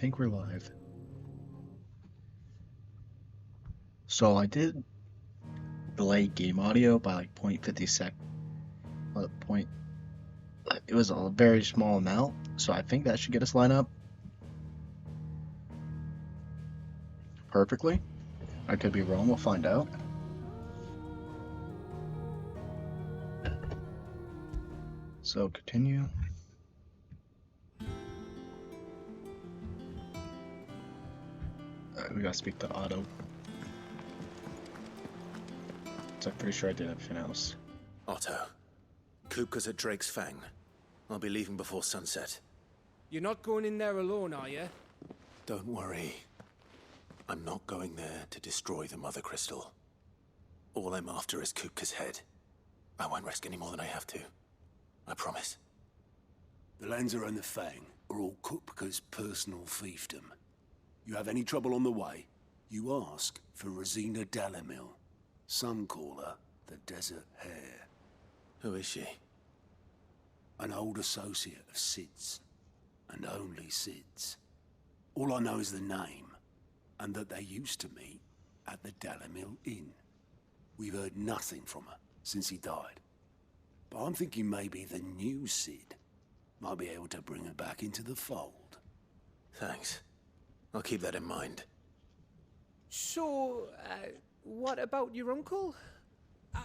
think we're live. So I did delay game audio by like 0.50 sec. Point. It was a very small amount, so I think that should get us line up perfectly. I could be wrong. We'll find out. So continue. We gotta speak to Otto. So I'm pretty sure I did everything else. Otto, Kupka's at Drake's Fang. I'll be leaving before sunset. You're not going in there alone, are you? Don't worry. I'm not going there to destroy the Mother Crystal. All I'm after is Kupka's head. I won't risk any more than I have to. I promise. The Lancer and the Fang are all Kupka's personal fiefdom. You have any trouble on the way, you ask for Rosina Dalamil. Some call her the Desert Hare. Who is she? An old associate of Sid's, and only Sid's. All I know is the name, and that they used to meet at the Dalamil Inn. We've heard nothing from her since he died. But I'm thinking maybe the new Sid might be able to bring her back into the fold. Thanks. I'll keep that in mind. So, what about your uncle?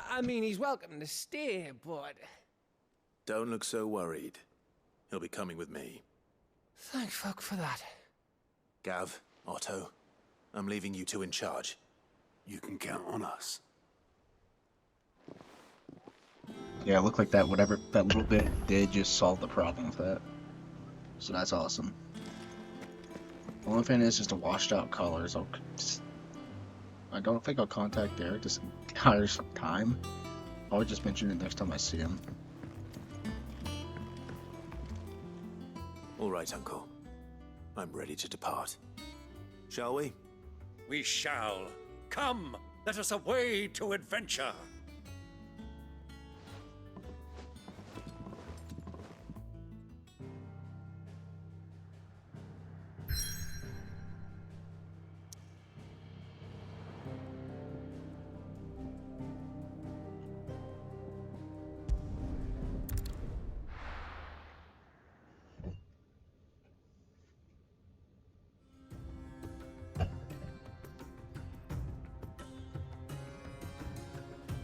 I mean, he's welcome to stay, but... Don't look so worried. He'll be coming with me. Thank fuck for that. Gav, Otto, I'm leaving you two in charge. You can count on us. Yeah, it looked like that whatever that little bit did just solve the problem with that. So that's awesome. The only thing is just the washed out colors. I don't think I'll contact Derek to hire some time. I'll just mention it next time I see him. All right, Uncle. I'm ready to depart. Shall we? We shall. Come, let us away to adventure.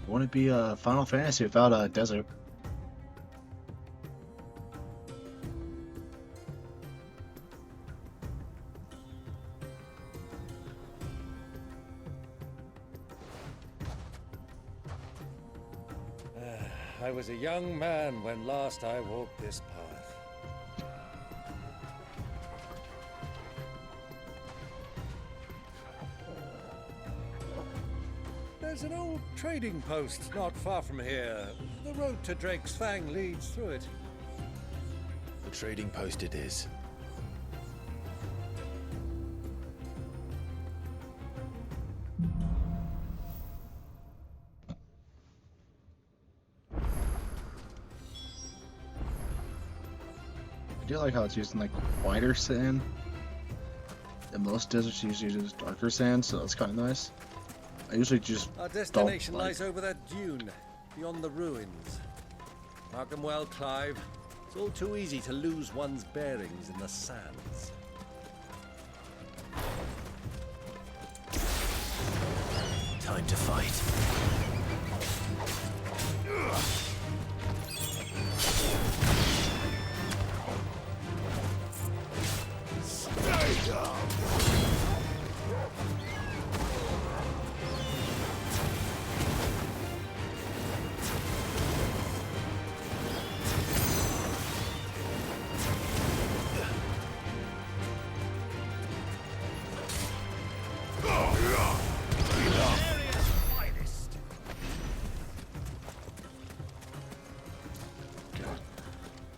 Wouldn't be a Final Fantasy without a desert. I was a young man when last I walked this path. There's an old trading post not far from here. The road to Drake's Fang leads through it. The trading post it is. I do like how it's using like whiter sand. And most deserts usually use darker sand, so that's kind of nice. I usually just Our destination lies over that dune, beyond the ruins. Mark 'em well, Clive. It's all too easy to lose one's bearings in the sands. Time to fight.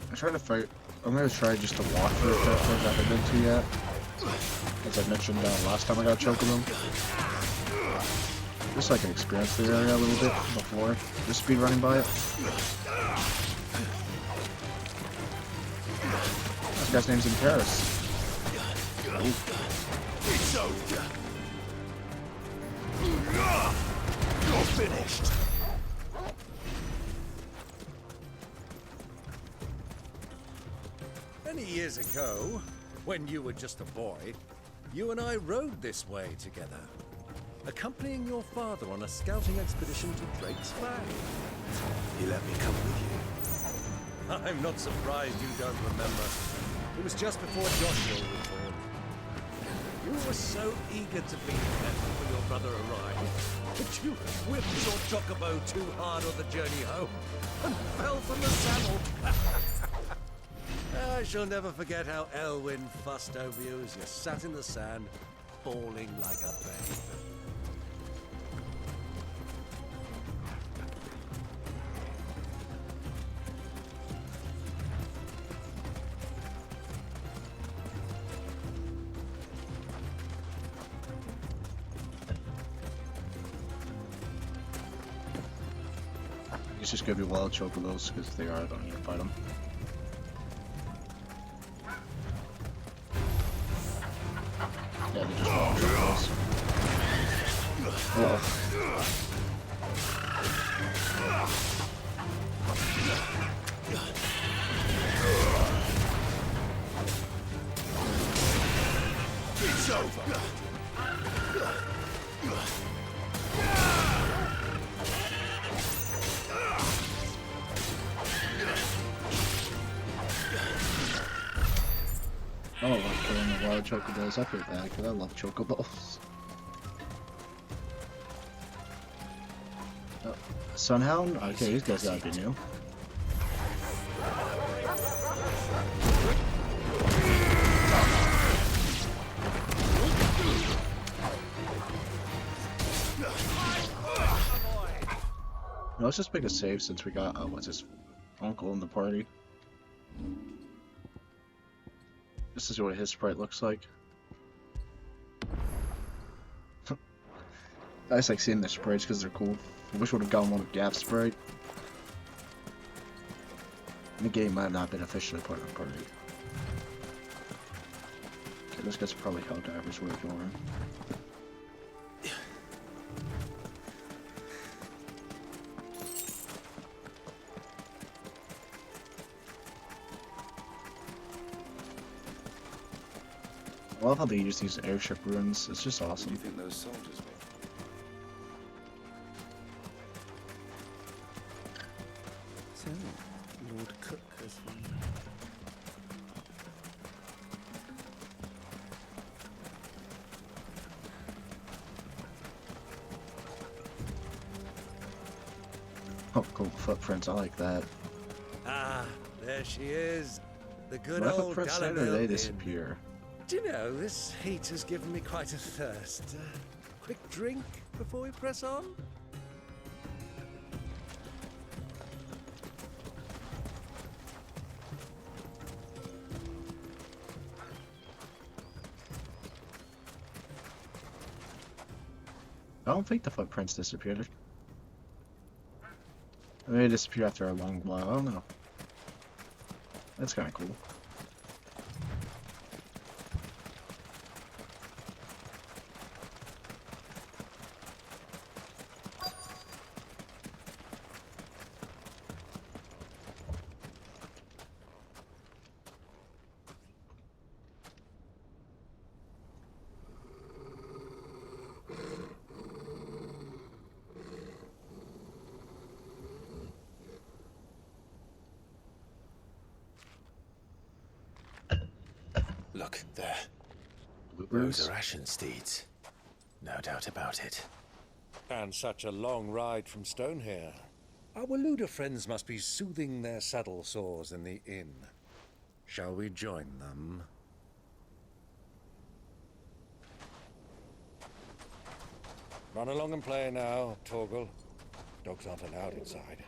I'm trying to fight. I'm gonna try just to walk through the territories I haven't been to yet. As I mentioned last time I got Chocobo. Just so I can experience the area a little bit before just speed running by it. This guy's name's in Paris. It's over. You're finished. Many years ago, when you were just a boy, you and I rode this way together, accompanying your father on a scouting expedition to Drake's Fang. You let me come with you. I'm not surprised you don't remember. It was just before Joshua was born. You were so eager to be there when your brother arrived that you whipped your chocobo too hard on the journey home and fell from the saddle. I shall never forget how Elwyn fussed over you as you sat in the sand, bawling like a babe. It's just gonna be wild chocobos because they are. I don't need to fight them. Yeah, they're just wild chocobos. It's over. I don't like killing the wild chocobos. I feel bad because I love chocobos. Oh, Sunhound? Okay, these guys gotta be new. No, let's just make a save since we got, what's his uncle in the party. This is what his sprite looks like. I just like seeing their sprites because they're cool. I wish we would have gotten one with Gap's sprite. The game might have not been officially part of the party. Okay, this guy's probably Helldivers we're going. I love how they use these airship ruins. It's just awesome. What do you think those soldiers were? So, Lord Cook has one. Oh, cool footprints. I like that. Ah, there she is. The good What old footprints there, or Dalamil they Inn. disappear? Do you know, this heat has given me quite a thirst. Quick drink before we press on? I don't think the footprints disappeared. They disappear after a long while. I don't know. That's kind of cool. Look, there. Bluebirds? Those are Ashen steeds. No doubt about it. And such a long ride from Stonehere. Our Waluda friends must be soothing their saddle sores in the inn. Shall we join them? Run along and play now, Torgal. Dogs aren't allowed inside.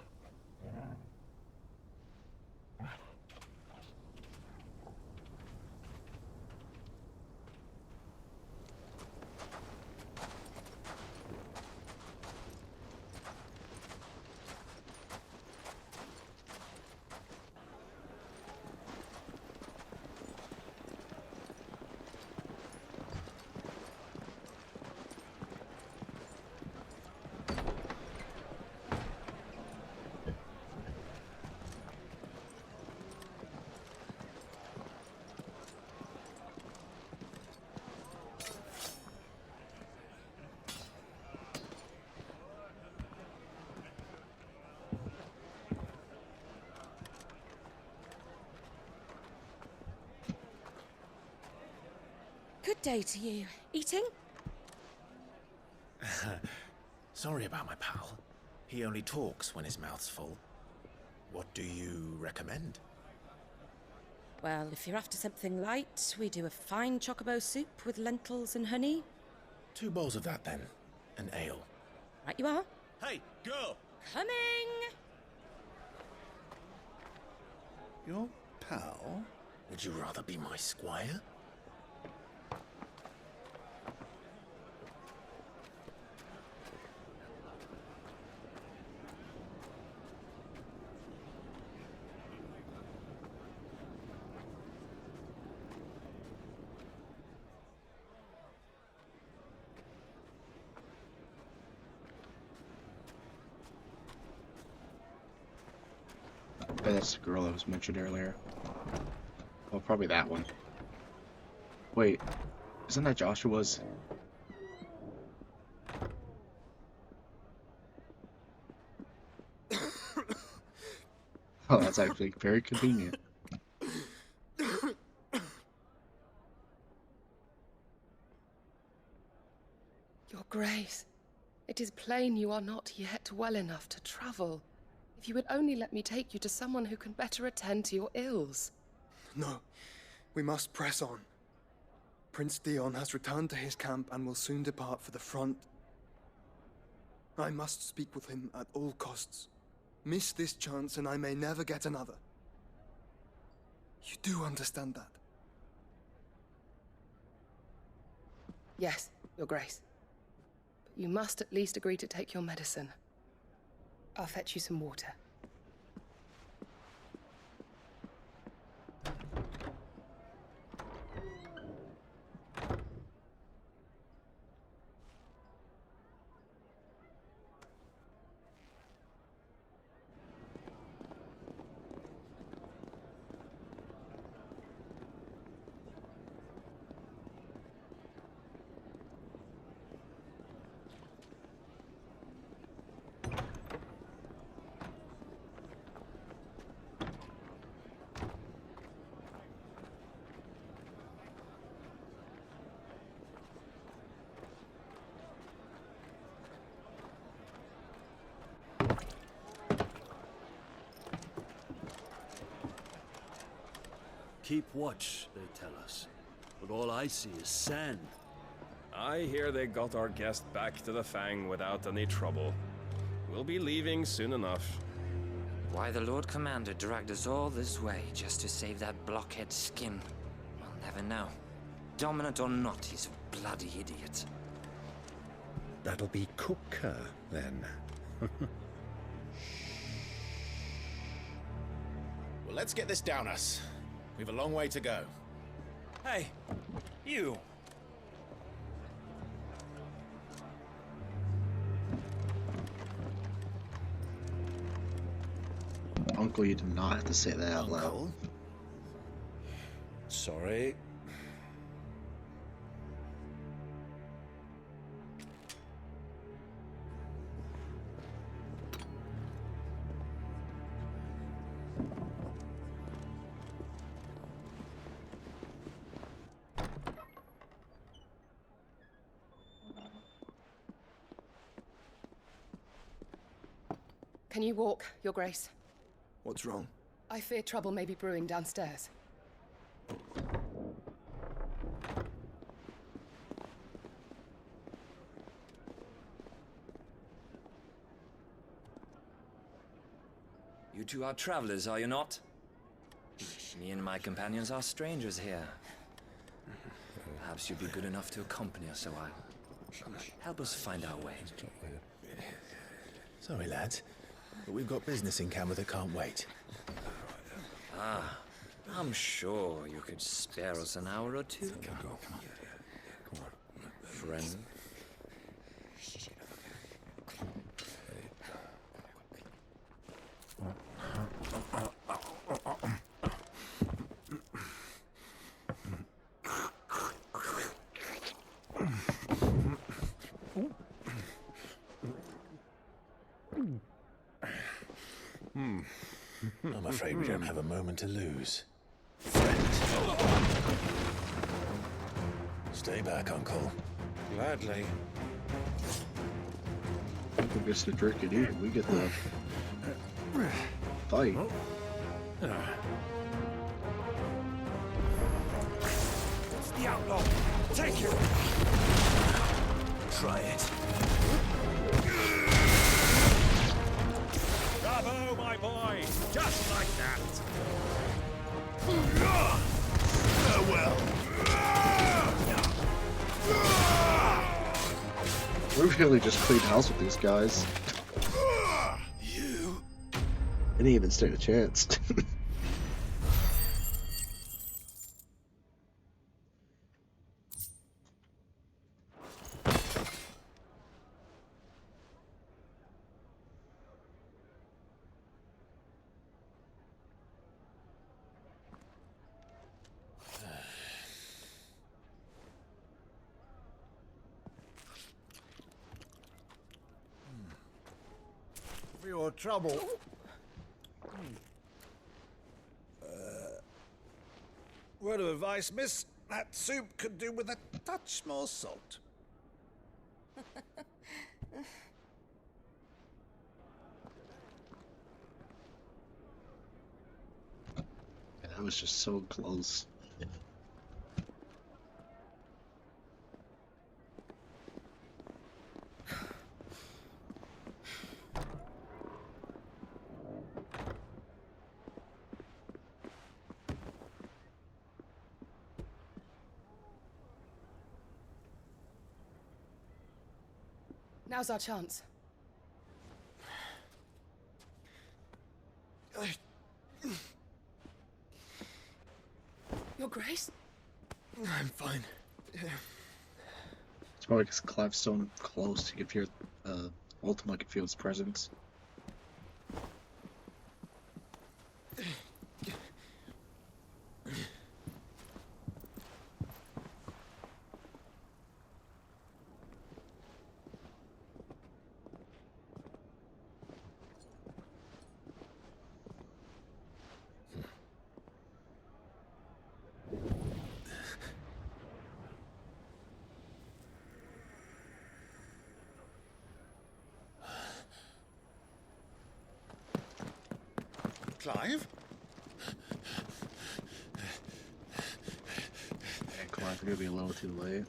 Good day to you. Eating? Sorry about my pal. He only talks when his mouth's full. What do you recommend? Well, if you're after something light, we do a fine chocobo soup with lentils and honey. 2 bowls of that, then. An ale. Right you are. Hey, girl! Coming! Your pal? Would you rather be my squire? I bet that's the girl that was mentioned earlier. Well, probably that one. Wait, isn't that Joshua's? Oh, that's actually very convenient. Your Grace, it is plain you are not yet well enough to travel. If you would only let me take you to someone who can better attend to your ills. No, we must press on. Prince Theon has returned to his camp and will soon depart for the front. I must speak with him at all costs. Miss this chance and I may never get another. You do understand that? Yes, Your Grace. But you must at least agree to take your medicine. I'll fetch you some water. Keep watch, they tell us. But all I see is sand. I hear they got our guest back to the Fang without any trouble. We'll be leaving soon enough. Why the Lord Commander dragged us all this way just to save that blockhead skin, we'll never know. Dominant or not, he's a bloody idiot. That'll be Cooker, then. Well, let's get this down us. We've a long way to go. Hey, you! Uncle, you did not have to say that out loud. Uncle? Sorry. Can you walk, Your Grace? What's wrong? I fear trouble may be brewing downstairs. You two are travelers, are you not? Me and my companions are strangers here. Perhaps you'd be good enough to accompany us a while. Help us find our way. Sorry, lads, but we've got business in camera that can't wait. Ah, I'm sure you could spare us an hour or two. Friend. I'm afraid we don't have a moment to lose. Stay back, Uncle. Gladly. Uncle gets to drink it either. We get the fight. It's the outlaw. Take it. Try it. Bravo, my boy. Just like that. Farewell. We really just cleaned house with these guys. You. They didn't even stand a chance. For your trouble. Word of advice, miss. That soup could do with a touch more salt. That was just so close. Now's our chance. Your Grace? I'm fine. It's probably because Clive's so close. You can feel, Ultima can feel his presence. Clive? Yeah, Clive, we're gonna be a little too late.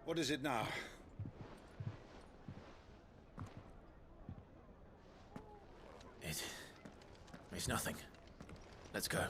What is it now? It's nothing. Let's go.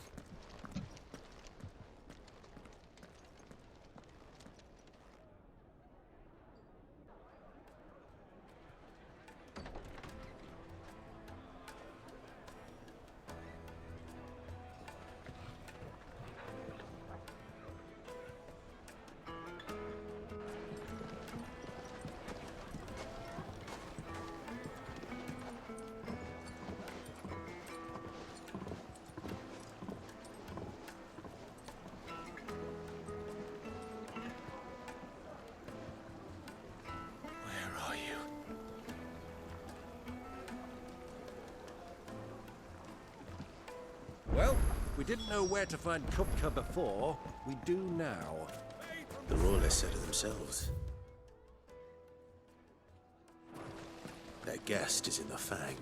Well, we didn't know where to find Kupka before. We do now. The Royalists said it themselves. Their guest is in the Fang.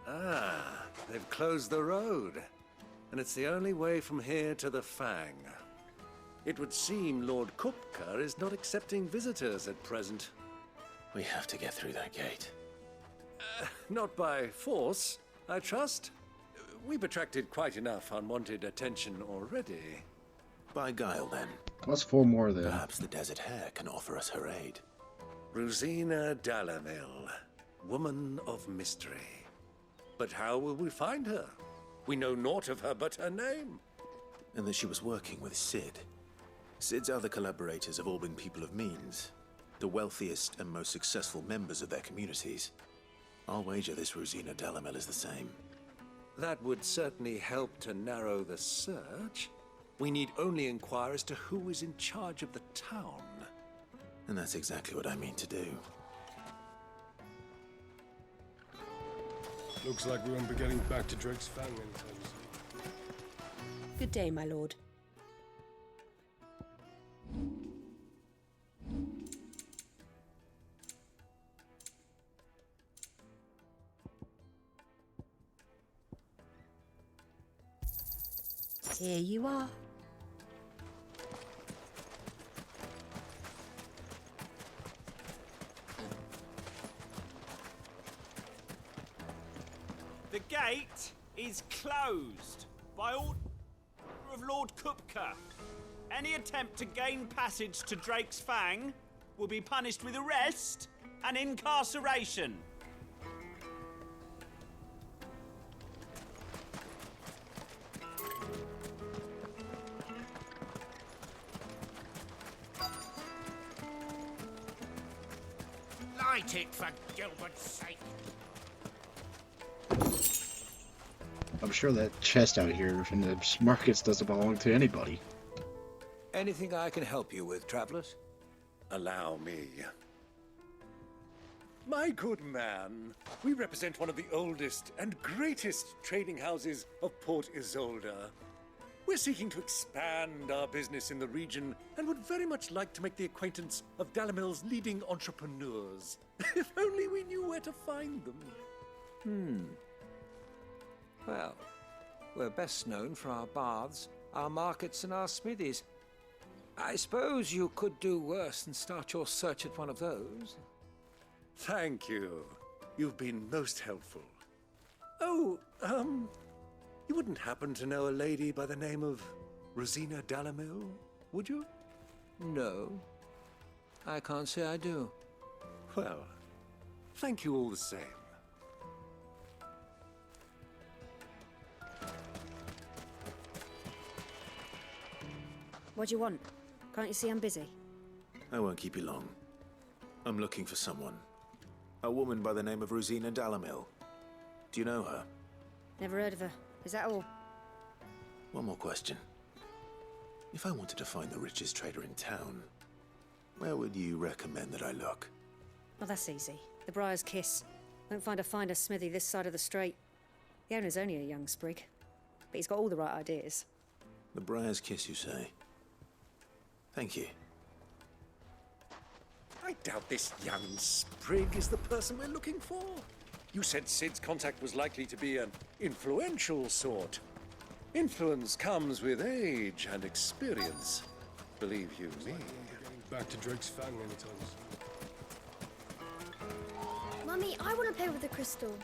Ah, they've closed the road. And it's the only way from here to the Fang. It would seem Lord Kupka is not accepting visitors at present. We have to get through that gate. Not by force, I trust. We've attracted quite enough unwanted attention already. By guile, then. What's 4 more then? Perhaps the Desert Hare can offer us her aid. Rosina Dalamil, woman of mystery. But how will we find her? We know naught of her but her name. and that she was working with Sid. Sid's other collaborators have all been people of means, the wealthiest and most successful members of their communities. I'll wager this Rosina Delamel is the same. That would certainly help to narrow the search. We need only inquire as to who is in charge of the town. And that's exactly what I mean to do. Looks like we won't be getting back to Drake's Fang anytime soon. Good day, my lord. Here you are. The gate is closed by order of Lord Kupka. Any attempt to gain passage to Drake's Fang will be punished with arrest and incarceration. Light it, for Gilbert's sake. I'm sure that chest out here in the markets doesn't belong to anybody. Anything I can help you with, travelers? Allow me. My good man, we represent one of the oldest and greatest trading houses of Port Isolde. We're seeking to expand our business in the region and would very much like to make the acquaintance of Dalamel's leading entrepreneurs. If only we knew where to find them. Well, we're best known for our baths, our markets, and our smithies. I suppose you could do worse than start your search at one of those. Thank you. You've been most helpful. Oh, you wouldn't happen to know a lady by the name of Rosina Delamel, would you? No, I can't say I do. Well, thank you all the same. What do you want? Can't you see I'm busy? I won't keep you long. I'm looking for someone. A woman by the name of Rosina Delamel. Do you know her? Never heard of her. Is that all? One more question. If I wanted to find the richest trader in town, where would you recommend that I look? Well, that's easy. The Briar's Kiss. Won't find a finer smithy this side of the strait. The owner's only a young sprig, but he's got all the right ideas. The Briar's Kiss, you say? Thank you. I doubt this young sprig is the person we're looking for. You said Sid's contact was likely to be an influential sort. Influence comes with age and experience. Believe you me. Getting back to Drake's Fang anytime soon. Mummy, I want to play with the crystal.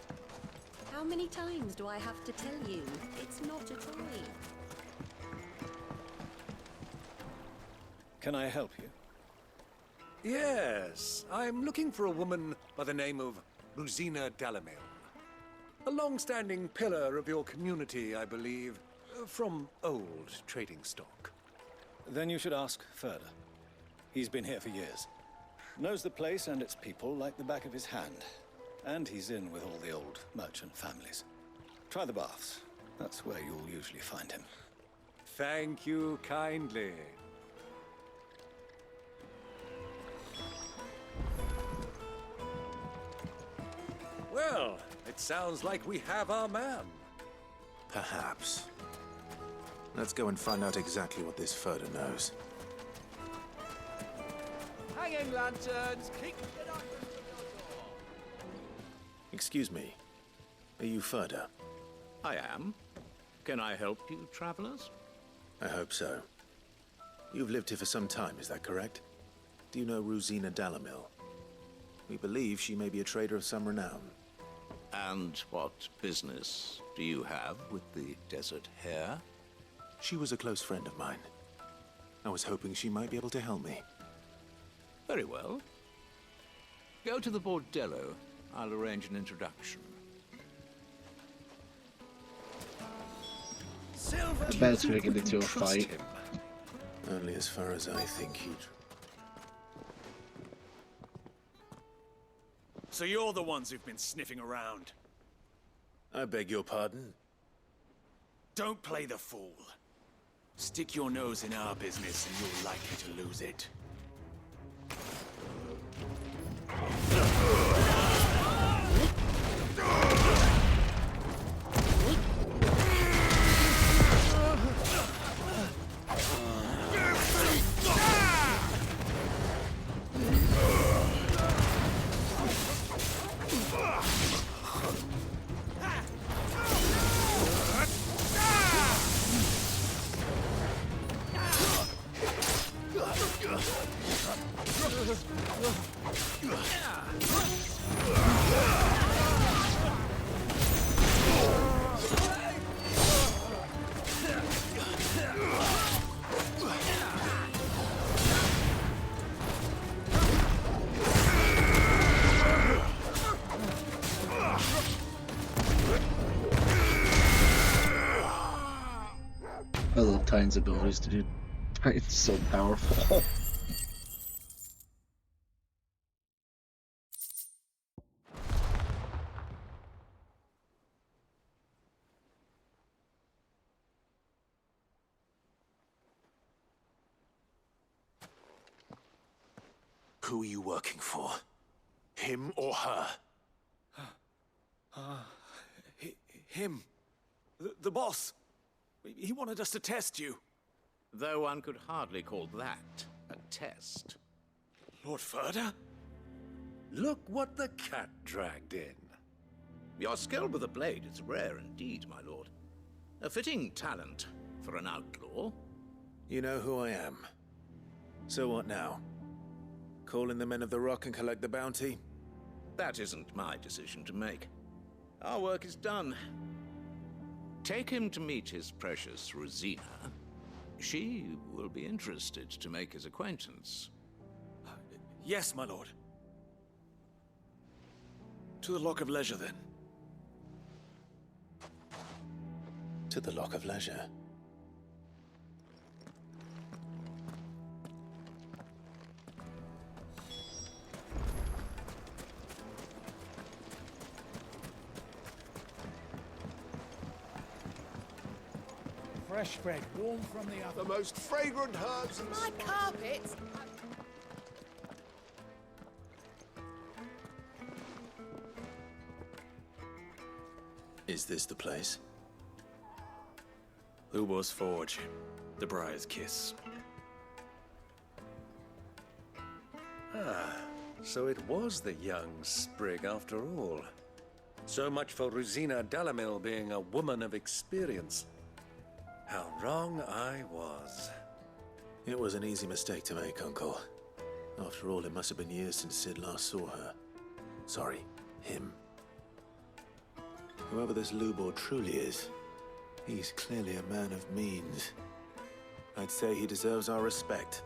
How many times do I have to tell you? It's not a toy. Can I help you? Yes, I'm looking for a woman by the name of Rosina Delamel. A long-standing pillar of your community, I believe, from old trading stock. Then you should ask further. He's been here for years. Knows the place and its people like the back of his hand. And he's in with all the old merchant families. Try the baths. That's where you'll usually find him. Thank you kindly. Well, it sounds like we have our man. Perhaps. Let's go and find out exactly what this Furder knows. Hanging lanterns, keep it up. Excuse me. Are you Furder? I am. Can I help you, travelers? I hope so. You've lived here for some time, is that correct? Do you know Rosina Delamel? We believe she may be a trader of some renown. And what business do you have with the desert hare? She was a close friend of mine. I was hoping she might be able to help me. Very well. Go to the bordello. I'll arrange an introduction. Silver. I bet it's gonna get into a Trust fight. him. Only as far as I think he'd... So you're the ones who've been sniffing around. I beg your pardon? Don't play the fool. Stick your nose in our business and you're likely to lose it. I love Titan's abilities, dude. Titan's so powerful. Who are you working for? Him or her? Him. The boss. He wanted us to test you. Though one could hardly call that a test. Lord Ferda? Look what the cat dragged in. Your skill with the blade is rare indeed, my lord. A fitting talent for an outlaw. You know who I am. So what now? Call in the Men of the Rock and collect the bounty? That isn't my decision to make. Our work is done. Take him to meet his precious Rosina. She will be interested to make his acquaintance. Yes, my lord. To the Lock of Leisure, then. To the Lock of Leisure. Fresh bread, warm from the oven. The most fragrant herbs and My carpets? Is this the place? Lubor's Forge. The Briar's Kiss. Ah, so it was the young sprig after all. So much for Rosina Dalamil being a woman of experience. How wrong I was. It was an easy mistake to make, Uncle. After all, it must have been years since Sid last saw her. Sorry, him. Whoever this Lubor truly is, he's clearly a man of means. I'd say he deserves our respect.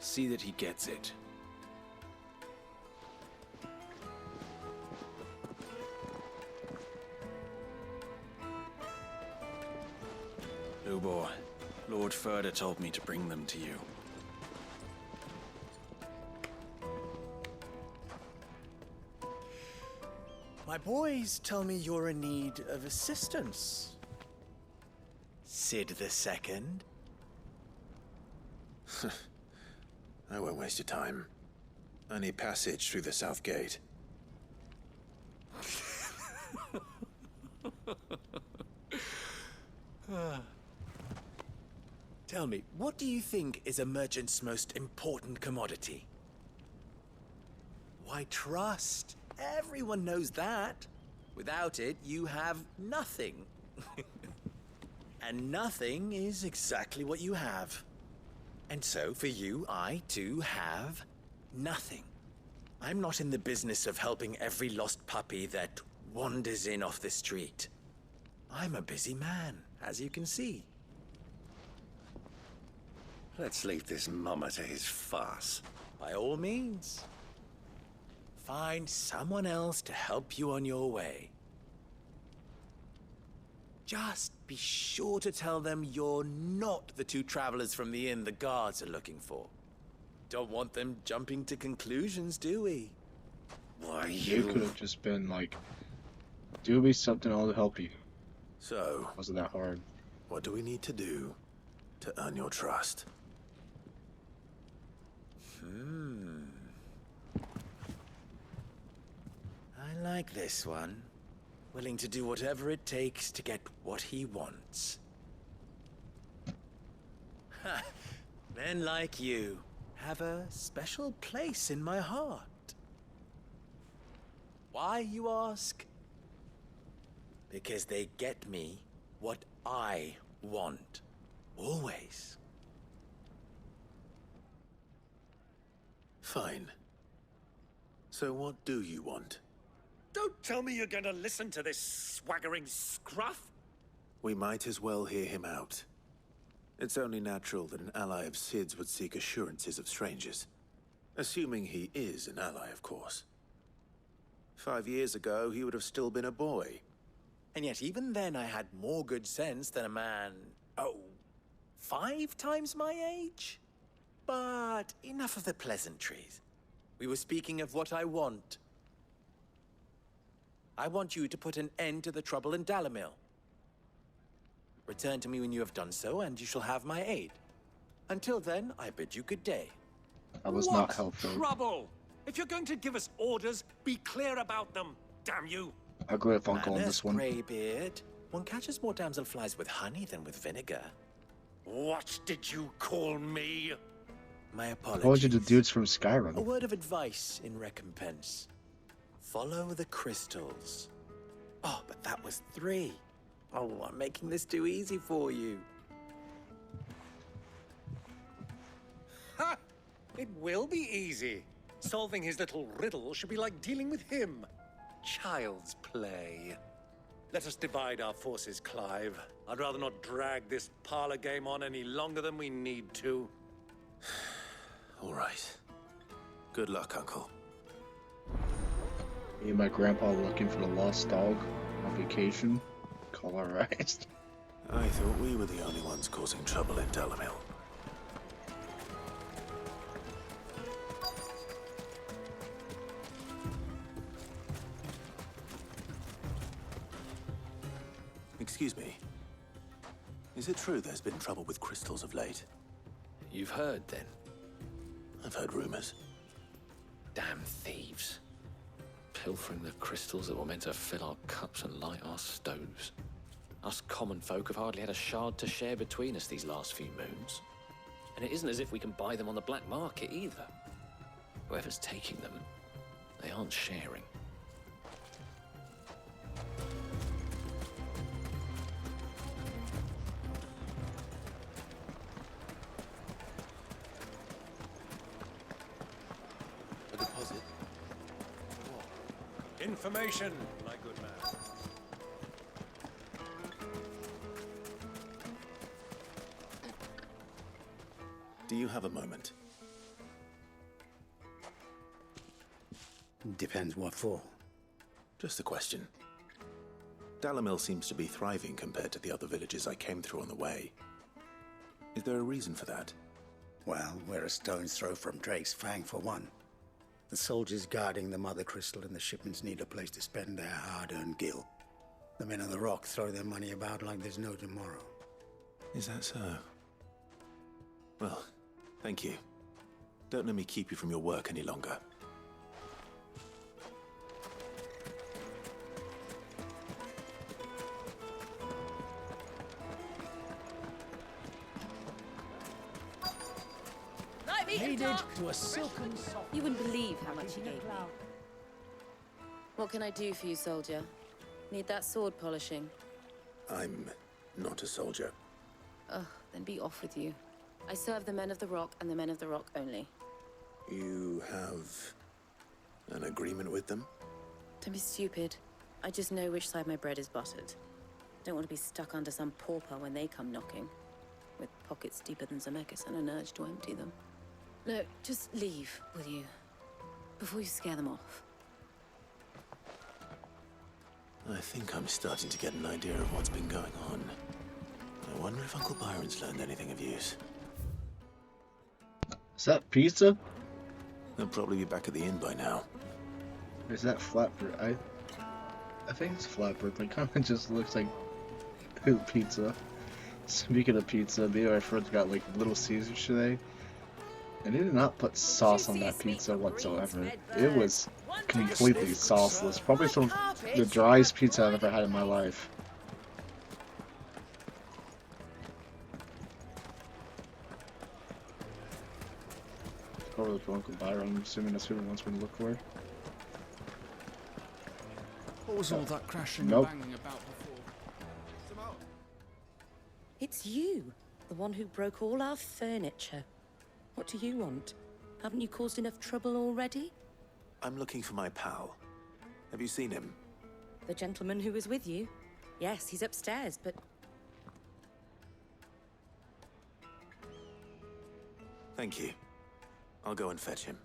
See that he gets it. Lubor, Lord Ferda told me to bring them to you. My boys tell me you're in need of assistance. Sid the Second. I won't waste your time. I need passage through the south gate. Tell me, what do you think is a merchant's most important commodity? Why, trust. Everyone knows that. Without it, you have nothing. And nothing is exactly what you have. And so, for you, I, too, have nothing. I'm not in the business of helping every lost puppy that wanders in off the street. I'm a busy man, as you can see. Let's leave this mummer to his farce. By all means. Find someone else to help you on your way. Just be sure to tell them you're not the two travelers from the inn the guards are looking for. Don't want them jumping to conclusions, do we? Why, You could have just been like, do me something, I'll help you. So, Wasn't that hard? what do we need to do to earn your trust? I like this one. Willing to do whatever it takes to get what he wants. Ha! Men like you have a special place in my heart. Why, you ask? Because they get me what I want. Always. Fine. So what do you want? Don't tell me you're going to listen to this swaggering scruff. We might as well hear him out. It's only natural that an ally of Sid's would seek assurances of strangers. Assuming he is an ally, of course. 5 years ago, he would have still been a boy. And yet even then I had more good sense than a man, 5 times my age? But enough of the pleasantries. We were speaking of what I want. I want you to put an end to the trouble in Dalamil. Return to me when you have done so, and you shall have my aid. Until then, I bid you good day. That was not helpful. Trouble! If you're going to give us orders, be clear about them, damn you! I'll go with Uncle on Manners, this one. Greybeard. One catches more damselflies with honey than with vinegar. What did you call me? My I apologies. told you the dudes from A Skyrim. word of advice in recompense. Follow the crystals. Oh, but that was 3. Oh, I'm making this too easy for you. Ha! It will be easy. Solving his little riddle should be like dealing with him. Child's play. Let us divide our forces, Clive. I'd rather not drag this parlor game on any longer than we need to. All right. Good luck, Uncle. Me and my grandpa looking for the lost dog on vacation. Colorized. I thought we were the only ones causing trouble in Dalamil. Excuse me. Is it true there's been trouble with crystals of late? You've heard, then? I've heard rumors. Damn thieves. Pilfering the crystals that were meant to fill our cups and light our stoves. Us common folk have hardly had a shard to share between us these last few moons. And it isn't as if we can buy them on the black market either. Whoever's taking them, they aren't sharing. A deposit? Information, my good man. Do you have a moment? Depends what for. Just a question. Dalamil seems to be thriving compared to the other villages I came through on the way. Is there a reason for that? Well, we're a stone's throw from Drake's Fang, for one. The soldiers guarding the Mother Crystal and the shipments need a place to spend their hard-earned gil. The men of the Rock throw their money about like there's no tomorrow. Is that so? Well, thank you. Don't let me keep you from your work any longer. Headed to a silken soft. You wouldn't believe how much he gave me. What can I do for you, soldier? Need that sword polishing? I'm not a soldier. Ugh, then be off with you. I serve the men of the Rock and the men of the Rock only. You have an agreement with them? Don't be stupid. I just know which side my bread is buttered. Don't want to be stuck under some pauper when they come knocking. With pockets deeper than Zemeckis and an urge to empty them. No, just leave, will you? Before you scare them off. I think I'm starting to get an idea of what's been going on. I wonder if Uncle Byron's learned anything of use. Is that pizza? They'll probably be back at the inn by now. Or is that flatbread? I think it's flatbread, but it kind of just looks like pizza. Speaking of pizza, me and my friends got like Little Caesars today, and they did not put sauce on that pizza whatsoever. It was completely sauceless. Probably some the driest pizza I've ever had in my life. Go look for Uncle Byron. I'm assuming that's who he wants me to look for. What was all that crashing Nope. and banging about before? It's you, the one who broke all our furniture. What do you want? Haven't you caused enough trouble already? I'm looking for my pal. Have you seen him? The gentleman who was with you? Yes, he's upstairs, but Thank you. I'll go and fetch him.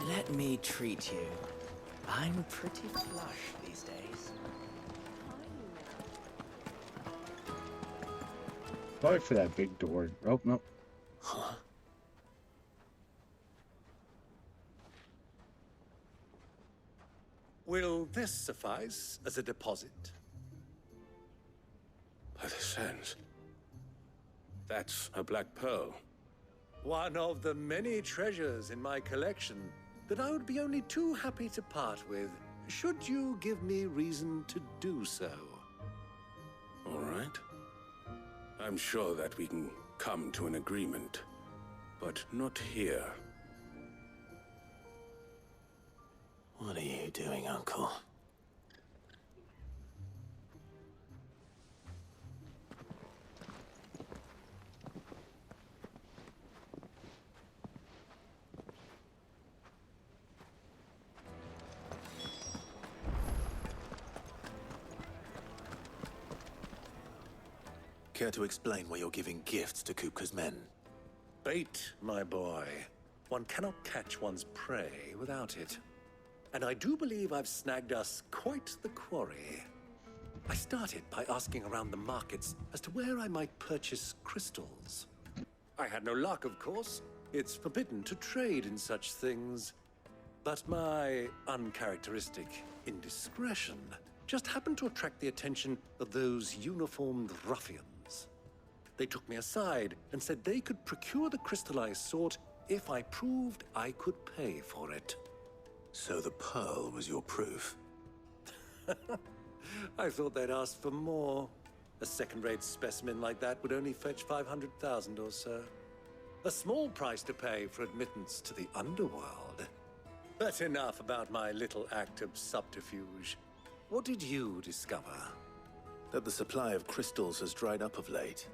Let me treat you. I'm pretty flush these days. Probably for that big door. Oh, no. Huh? Will this suffice as a deposit? By the sands. That's a black pearl. One of the many treasures in my collection that I would be only too happy to part with, should you give me reason to do so. All right. I'm sure that we can come to an agreement, but not here. What are you doing, Uncle? Care to explain why you're giving gifts to Kupka's men? Bait, my boy. One cannot catch one's prey without it. And I do believe I've snagged us quite the quarry. I started by asking around the markets as to where I might purchase crystals. I had no luck, of course. It's forbidden to trade in such things. But my uncharacteristic indiscretion just happened to attract the attention of those uniformed ruffians. They took me aside and said they could procure the crystal I sought if I proved I could pay for it. So the pearl was your proof? I thought they'd ask for more. A second-rate specimen like that would only fetch 500,000 or so. A small price to pay for admittance to the underworld. But enough about my little act of subterfuge. What did you discover? That the supply of crystals has dried up of late.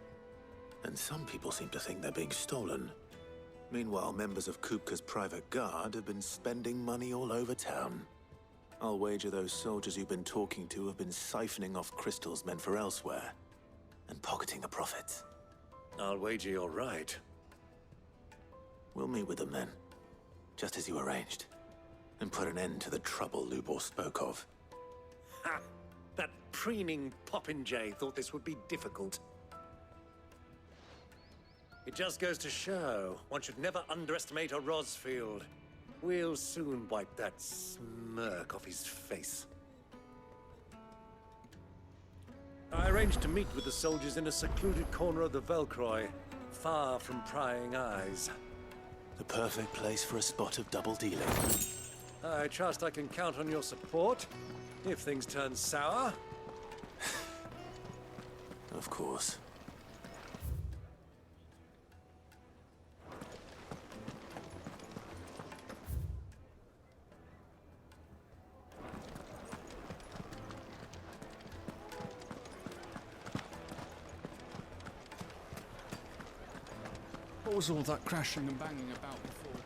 And some people seem to think they're being stolen. Meanwhile, members of Kupka's private guard have been spending money all over town. I'll wager those soldiers you've been talking to have been siphoning off crystals meant for elsewhere, and pocketing the profits. I'll wager you're right. We'll meet with them then, just as you arranged, and put an end to the trouble Lubor spoke of. Ha! That preening popinjay thought this would be difficult. It just goes to show, one should never underestimate a Rosfield. We'll soon wipe that smirk off his face. I arranged to meet with the soldiers in a secluded corner of the Velkroy, far from prying eyes. The perfect place for a spot of double dealing. I trust I can count on your support, if things turn sour. Of course. What was all that crashing and banging about before?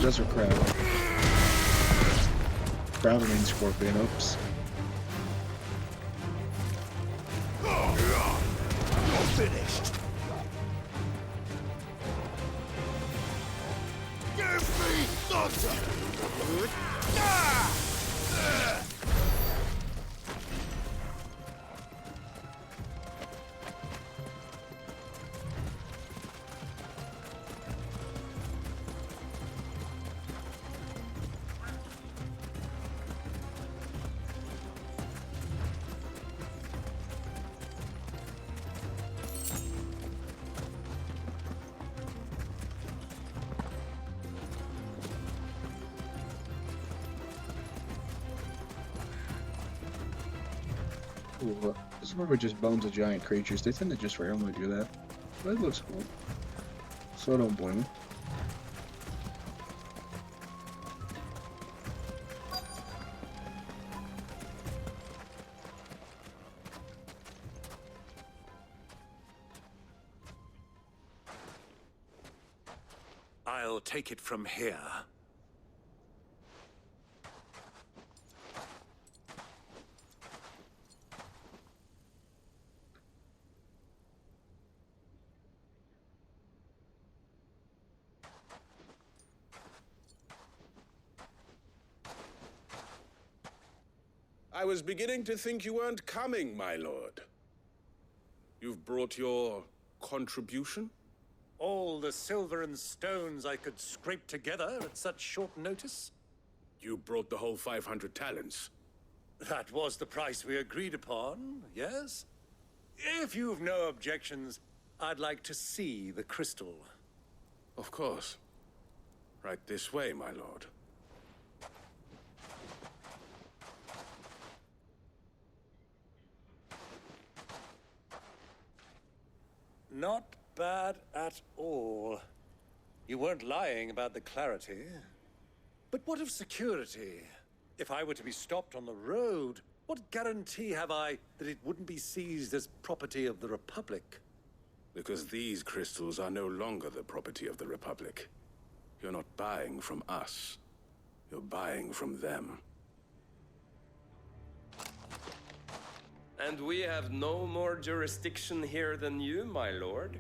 Desert Crab. Crab means scorpion, oops. You're finished. Give me thunder. Ooh, this is where we just bones of giant creatures. They tend to just randomly do that. But it looks cool. So I don't blame them. I'll take it from here. I was beginning to think you weren't coming, my lord. You've brought your contribution? All the silver and stones I could scrape together at such short notice? You brought the whole 500 talents. That was the price we agreed upon, yes? If you've no objections, I'd like to see the crystal. Of course. Right this way, my lord. Not bad at all. You weren't lying about the clarity. But what of security? If I were to be stopped on the road, what guarantee have I that it wouldn't be seized as property of the Republic? Because these crystals are no longer the property of the Republic. You're not buying from us. You're buying from them. And we have no more jurisdiction here than you, my lord.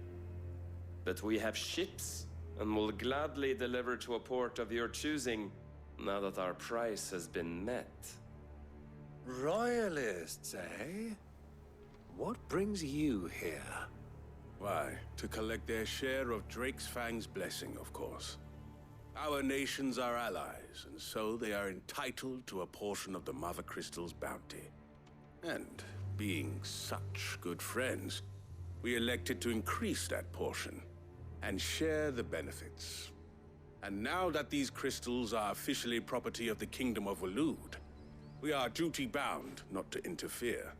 But we have ships, and will gladly deliver to a port of your choosing, now that our price has been met. Royalists, eh? What brings you here? Why, to collect their share of Drake's Fang's blessing, of course. Our nations are allies, and so they are entitled to a portion of the Mother Crystal's bounty. And being such good friends, we elected to increase that portion and share the benefits. And now that these crystals are officially property of the Kingdom of Waloed, we are duty-bound not to interfere,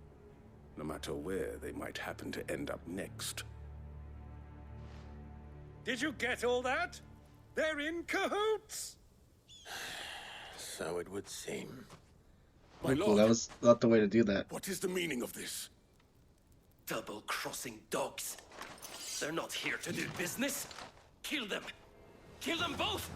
no matter where they might happen to end up next. Did you get all that? They're in cahoots! So it would seem. My Cool, lord, that was not the way to do that. what is the meaning of this? Double-crossing dogs. They're not here to do business. Kill them. Kill them both!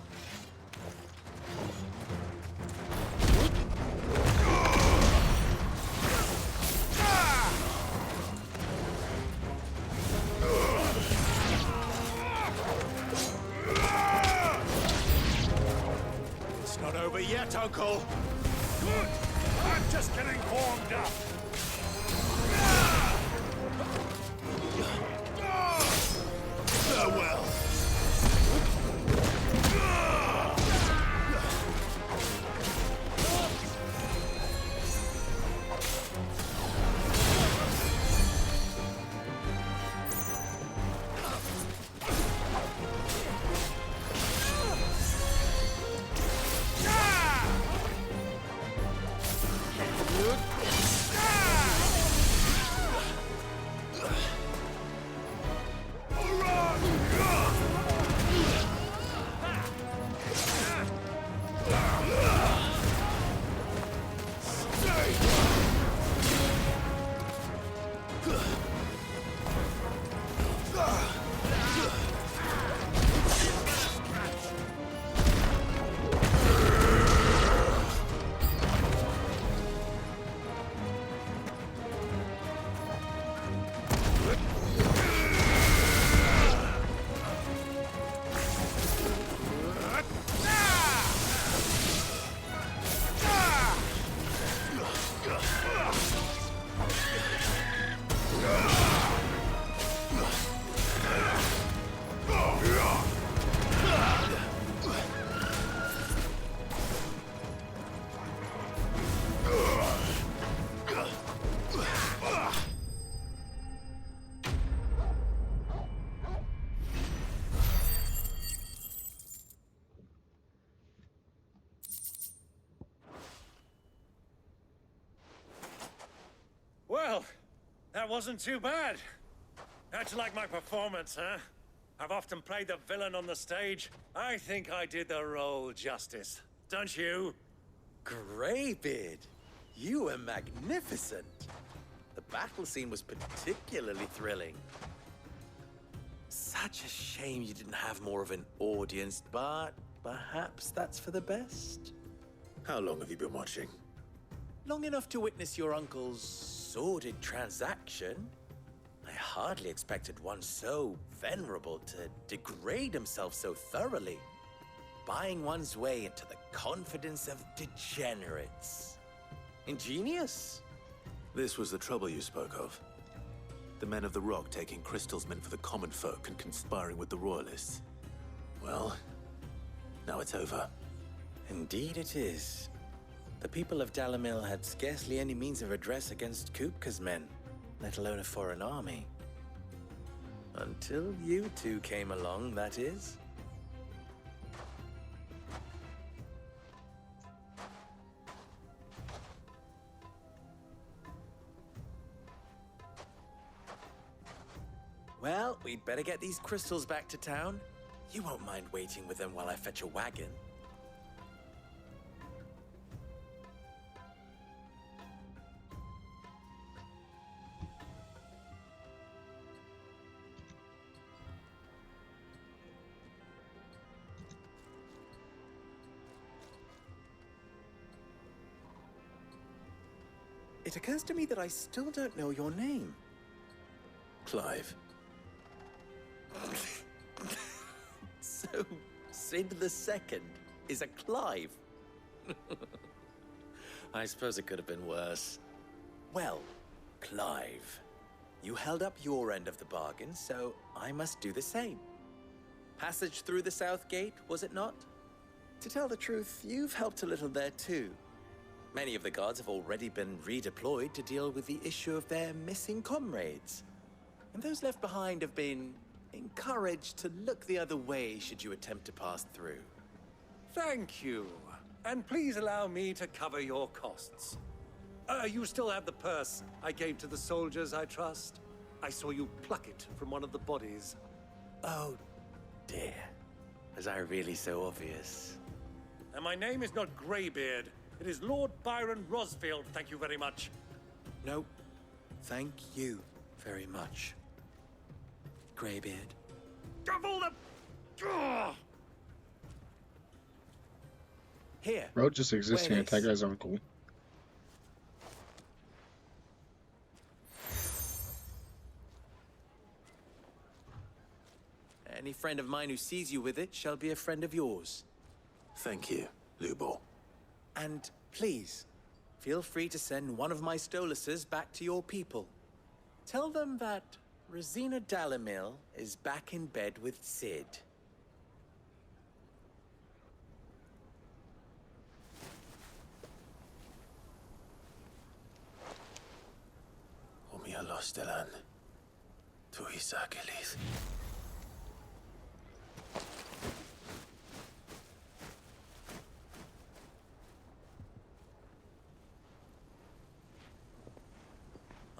It's not over yet, Uncle. Good! I'm just getting warmed up. Farewell. wasn't too bad. How'd you like my performance, huh? I've often played the villain on the stage. I think I did the role justice. Don't you? Greybeard, you were magnificent. The battle scene was particularly thrilling. Such a shame you didn't have more of an audience, but perhaps that's for the best. How long have you been watching? Long enough to witness your uncle's sordid transaction. I hardly expected one so venerable to degrade himself so thoroughly, buying one's way into the confidence of degenerates. Ingenious. This was the trouble you spoke of. The men of the Rock taking crystals meant for the common folk and conspiring with the Royalists. Well, now it's over. Indeed it is. The people of Dalamil had scarcely any means of redress against Kupka's men, let alone a foreign army. Until you two came along, that is. Well, we'd better get these crystals back to town. You won't mind waiting with them while I fetch a wagon. It occurs to me that I still don't know your name. Clive. So, Sid the Second is a Clive? I suppose it could have been worse. Well, Clive, you held up your end of the bargain, so I must do the same. Passage through the South Gate, was it not? To tell the truth, you've helped a little there too. Many of the guards have already been redeployed to deal with the issue of their missing comrades. And those left behind have been encouraged to look the other way should you attempt to pass through. Thank you. And please allow me to cover your costs. You still have the purse I gave to the soldiers, I trust? I saw you pluck it from one of the bodies. Oh, dear. Was I really so obvious? And my name is not Greybeard. It is Lord Byron Rosfield, thank you very much. No, thank you very much, Greybeard. Of all the... Ugh! Here. Road just existing at that guy's uncle. Any friend of mine who sees you with it shall be a friend of yours. Thank you, Lubor. And please, feel free to send one of my Stoluses back to your people. Tell them that Rosina Dalamil is back in bed with Sid. Omia Lostelan. Tu Isakelis.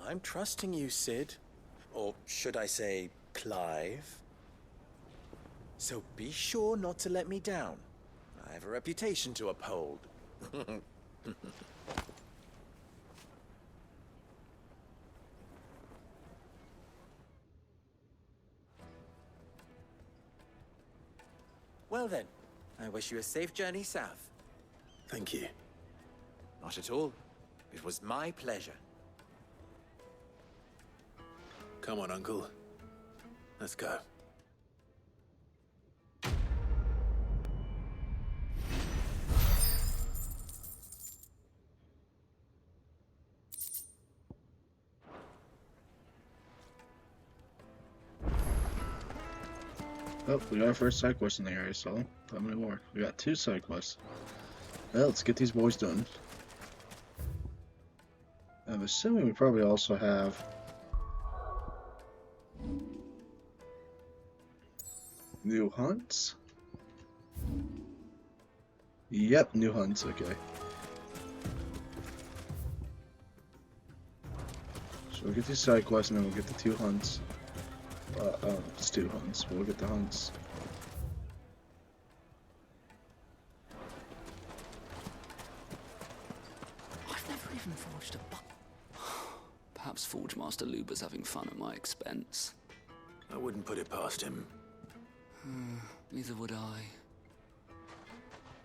I'm trusting you, Sid. Or should I say, Clive? So be sure not to let me down. I have a reputation to uphold. Well then, I wish you a safe journey south. Thank you. Not at all. It was my pleasure. Come on, Uncle. Let's go. Oh, we got our first side quest in the area, so how many more? We got 2 side quests. Well, let's get these boys done. I'm assuming we probably also have new hunts? Yep, new hunts, okay. So We'll get these side quests and then we'll get the 2 hunts. It's 2 hunts. We'll get the hunts. I've never even forged a Perhaps Forge Master Luber's having fun at my expense. I wouldn't put it past him. Neither would I.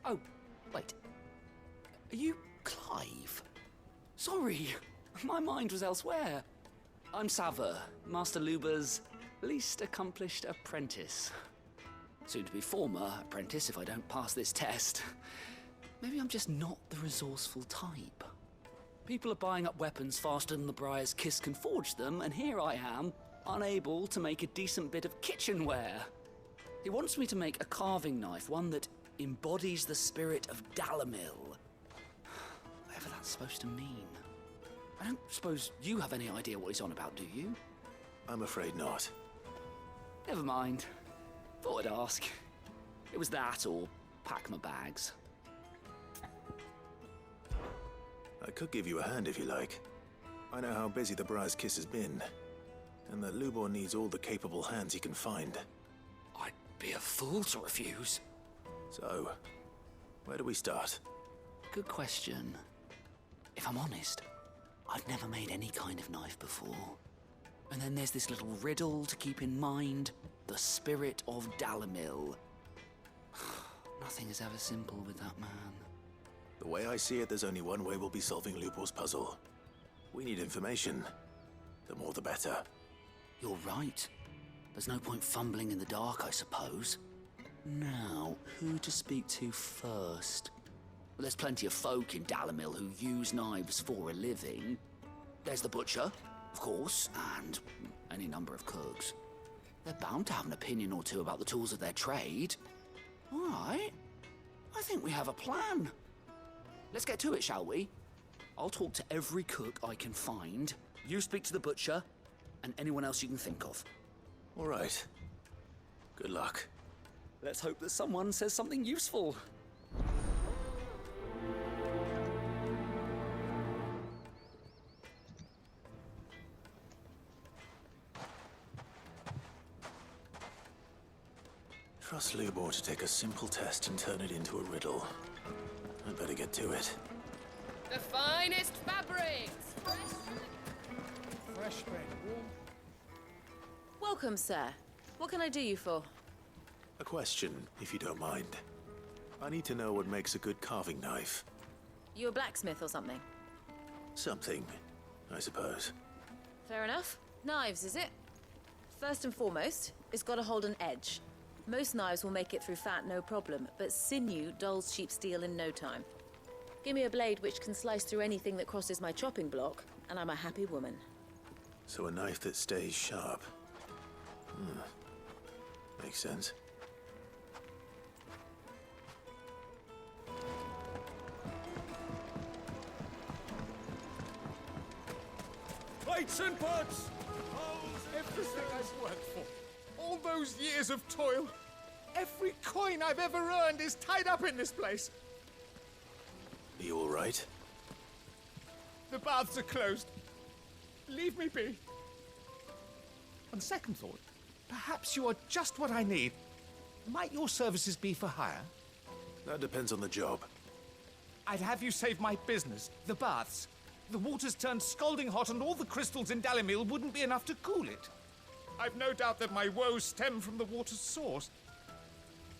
Oh, wait. Are you Clive? Sorry, my mind was elsewhere. I'm Sava, Master Luber's least accomplished apprentice. Soon to be former apprentice if I don't pass this test. Maybe I'm just not the resourceful type. People are buying up weapons faster than the Briar's Kiss can forge them, and here I am, unable to make a decent bit of kitchenware. He wants me to make a carving knife, one that embodies the spirit of Dalamil. Whatever that's supposed to mean. I don't suppose you have any idea what he's on about, do you? I'm afraid not. Never mind. Thought I'd ask. It was that or pack my bags. I could give you a hand if you like. I know how busy the Briar's Kiss has been, and that Lubor needs all the capable hands he can find. I'd be a fool to refuse. So, where do we start? Good question. If I'm honest, I've never made any kind of knife before. And then there's this little riddle to keep in mind. The spirit of Dalamil. Nothing is ever simple with that man. The way I see it, there's only one way we'll be solving Lubor's puzzle. We need information. The more the better. You're right. There's no point fumbling in the dark, I suppose. Now, who to speak to first? Well, there's plenty of folk in Dalamil who use knives for a living. There's the butcher, of course, and any number of cooks. They're bound to have an opinion or two about the tools of their trade. All right. I think we have a plan. Let's get to it, shall we? I'll talk to every cook I can find. You speak to the butcher, and anyone else you can think of. All right. Good luck. Let's hope that someone says something useful. Trust Lubor to take a simple test and turn it into a riddle. I'd better get to it. The finest fabrics! Fresh bread, warm. Welcome, sir. What can I do you for? A question, if you don't mind. I need to know what makes a good carving knife. You a blacksmith or something? Something, I suppose. Fair enough. Knives, is it? First and foremost, it's got to hold an edge. Most knives will make it through fat, no problem, but sinew dulls cheap steel in no time. Give me a blade which can slice through anything that crosses my chopping block, and I'm a happy woman. So a knife that stays sharp. Makes sense. Plates and pots! Everything I've worked for. All those years of toil. Every coin I've ever earned is tied up in this place. Are you all right? The baths are closed. Leave me be. On second thought, perhaps you are just what I need. Might your services be for hire? That depends on the job. I'd have you save my business, the baths. The water's turned scalding hot and all the crystals in Dalamil wouldn't be enough to cool it. I've no doubt that my woes stem from the water's source.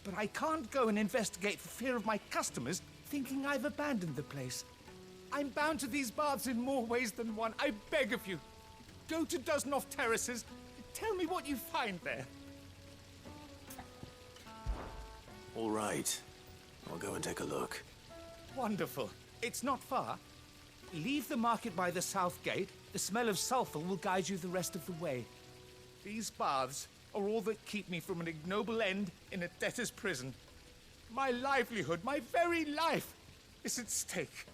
But I can't go and investigate for fear of my customers thinking I've abandoned the place. I'm bound to these baths in more ways than one. I beg of you. Go to Dusnoff Terraces. Tell me what you find there. All right. I'll go and take a look. Wonderful. It's not far. Leave the market by the south gate. The smell of sulfur will guide you the rest of the way. These baths are all that keep me from an ignoble end in a debtor's prison. My livelihood, my very life, is at stake.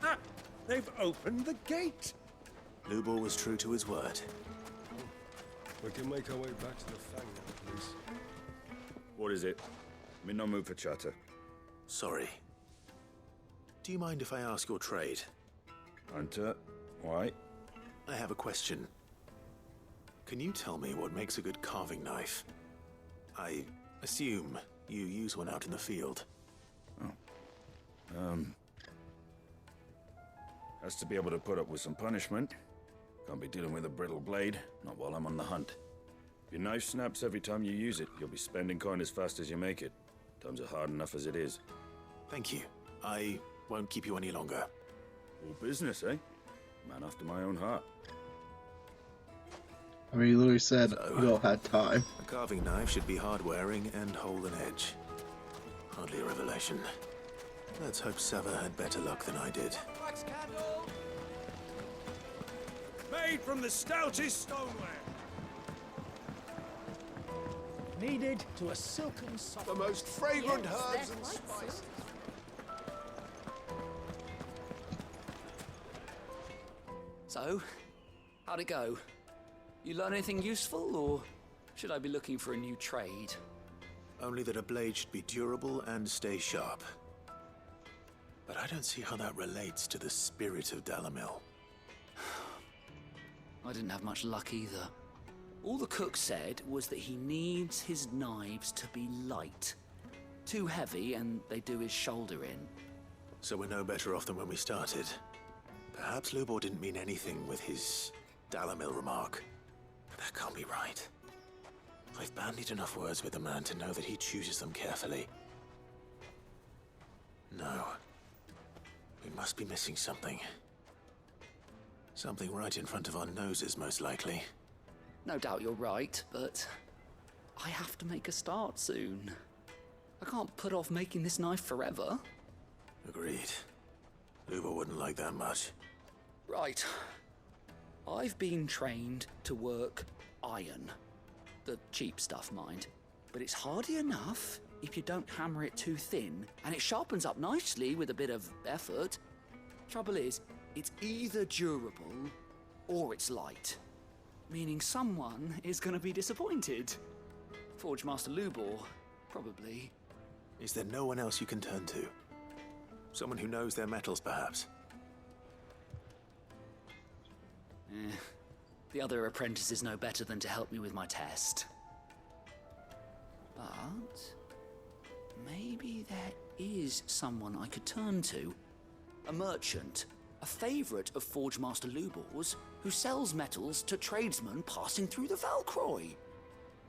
Ah, they've opened the gate. Lubor was true to his word. We can make our way back to the Fang now, please. What is it? I'm in no mood for chatter. Sorry. Do you mind if I ask your trade? Hunter, why? I have a question. Can you tell me what makes a good carving knife? I assume you use one out in the field. Has to be able to put up with some punishment. Can't be dealing with a brittle blade, not while I'm on the hunt. If your knife snaps every time you use it, you'll be spending coin as fast as you make it. Times are hard enough as it is. Thank you. I won't keep you any longer. All business, eh? Man after my own heart. I mean, he literally said we all had time. A carving knife should be hard-wearing and hold an edge. Hardly a revelation. Let's hope Sava had better luck than I did. Wax candle! Made from the stoutest stoneware. Kneaded to a silken soft. The most fragrant Yes, herbs they're and quite spices. So, how'd it go? You learn anything useful, or should I be looking for a new trade? Only that a blade should be durable and stay sharp. But I don't see how that relates to the spirit of Dalamil. I didn't have much luck either. All the cook said was that he needs his knives to be light. Too heavy and they do his shoulder in. So we're no better off than when we started. Perhaps Lubor didn't mean anything with his Dalamil remark. But that can't be right. I've bandied enough words with the man to know that he chooses them carefully. No. We must be missing something. Something right in front of our noses, most likely. No doubt you're right, but I have to make a start soon. I can't put off making this knife forever. Agreed. Lubor wouldn't like that much. Right. I've been trained to work iron. The cheap stuff, mind. But it's hardy enough if you don't hammer it too thin, and it sharpens up nicely with a bit of effort. Trouble is, it's either durable or it's light. Meaning someone is gonna be disappointed. Forge Master Lubor, probably. Is there no one else you can turn to? Someone who knows their metals, perhaps? The other apprentice is no better than to help me with my test. But maybe there is someone I could turn to. A merchant, a favorite of Forge Master Lubor's, who sells metals to tradesmen passing through the Velkroy.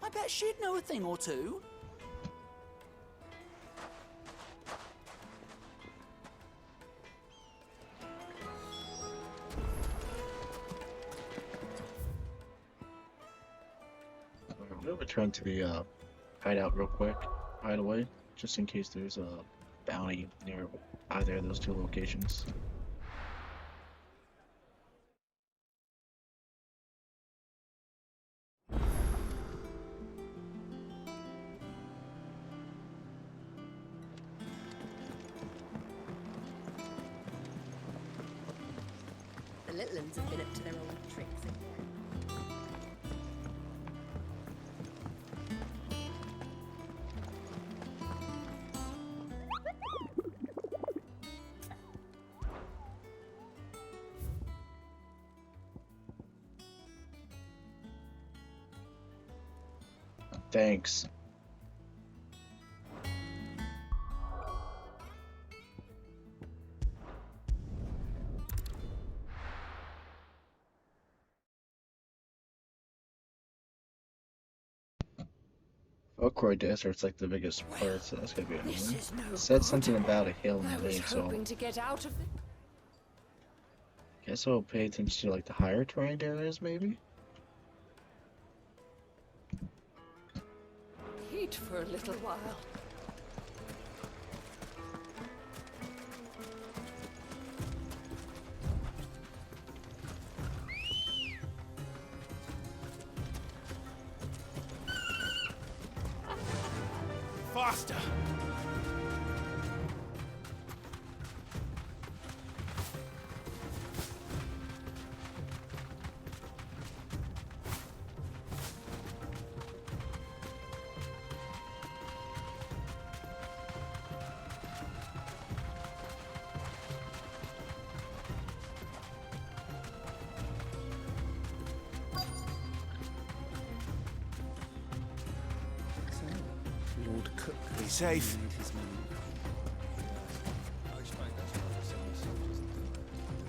I bet she'd know a thing or two. I'm gonna return to the hideout real quick, hideaway, just in case there's a bounty near either of those two locations. The little ones have been up to their old tricks again. Thanks. Velkroy Desert's like the biggest part, so that's gonna be annoying. This is no It said good. something about a hill in I the was name, so hoping to get out of it. guess I'll pay attention to like the higher terrain areas, maybe. Heat for a little while. Faster! Be safe. I expect that's why the 76 doesn't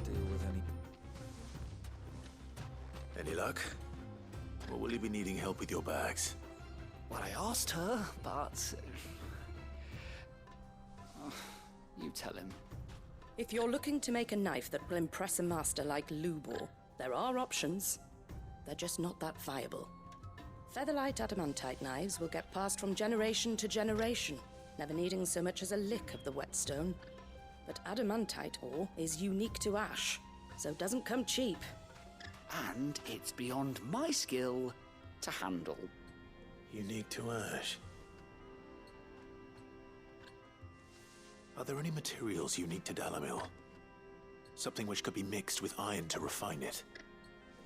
to deal with any. Any luck? Or will you be needing help with your bags? Well, I asked her, but... you tell him. If you're looking to make a knife that will impress a master like Lubor, there are options. They're just not that viable. Featherlight adamantite knives will get passed from generation to generation, never needing so much as a lick of the whetstone. But adamantite ore is unique to ash, so it doesn't come cheap. And it's beyond my skill to handle. Unique to ash. Are there any materials unique to Dalamil? Something which could be mixed with iron to refine it.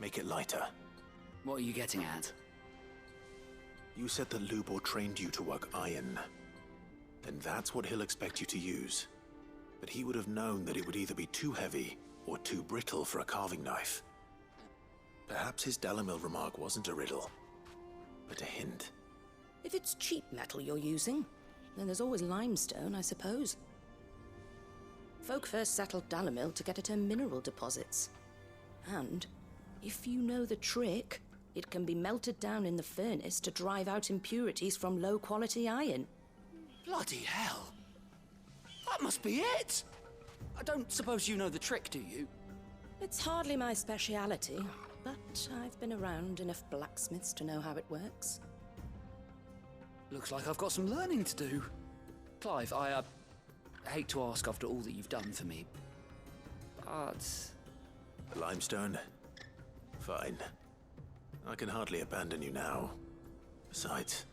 Make it lighter. What are you getting at? You said that Lubor trained you to work iron. Then that's what he'll expect you to use. But he would have known that it would either be too heavy or too brittle for a carving knife. Perhaps his Dalamil remark wasn't a riddle, but a hint. If it's cheap metal you're using, then there's always limestone, I suppose. Folk first settled Dalamil to get at her mineral deposits. And, if you know the trick, it can be melted down in the furnace to drive out impurities from low-quality iron. Bloody hell! That must be it! I don't suppose you know the trick, do you? It's hardly my speciality, but I've been around enough blacksmiths to know how it works. Looks like I've got some learning to do. Clive, I hate to ask after all that you've done for me, but... Limestone? Fine. I can hardly abandon you now. Besides,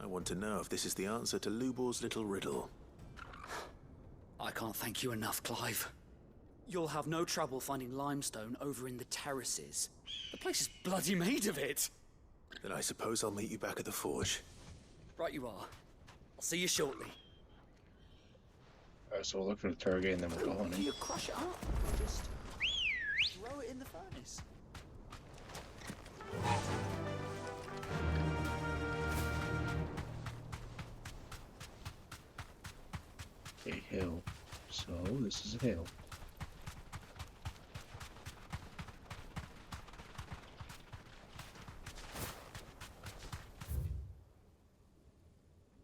I want to know if this is the answer to Lubor's little riddle. I can't thank you enough, Clive. You'll have no trouble finding limestone over in the terraces. The place is bloody made of it. Then I suppose I'll meet you back at the forge. Right you are. I'll see you shortly. Alright, so we'll look for the target and then we'll go on in. You crush it up or just throw it in the furnace? A hill. So this is a hill.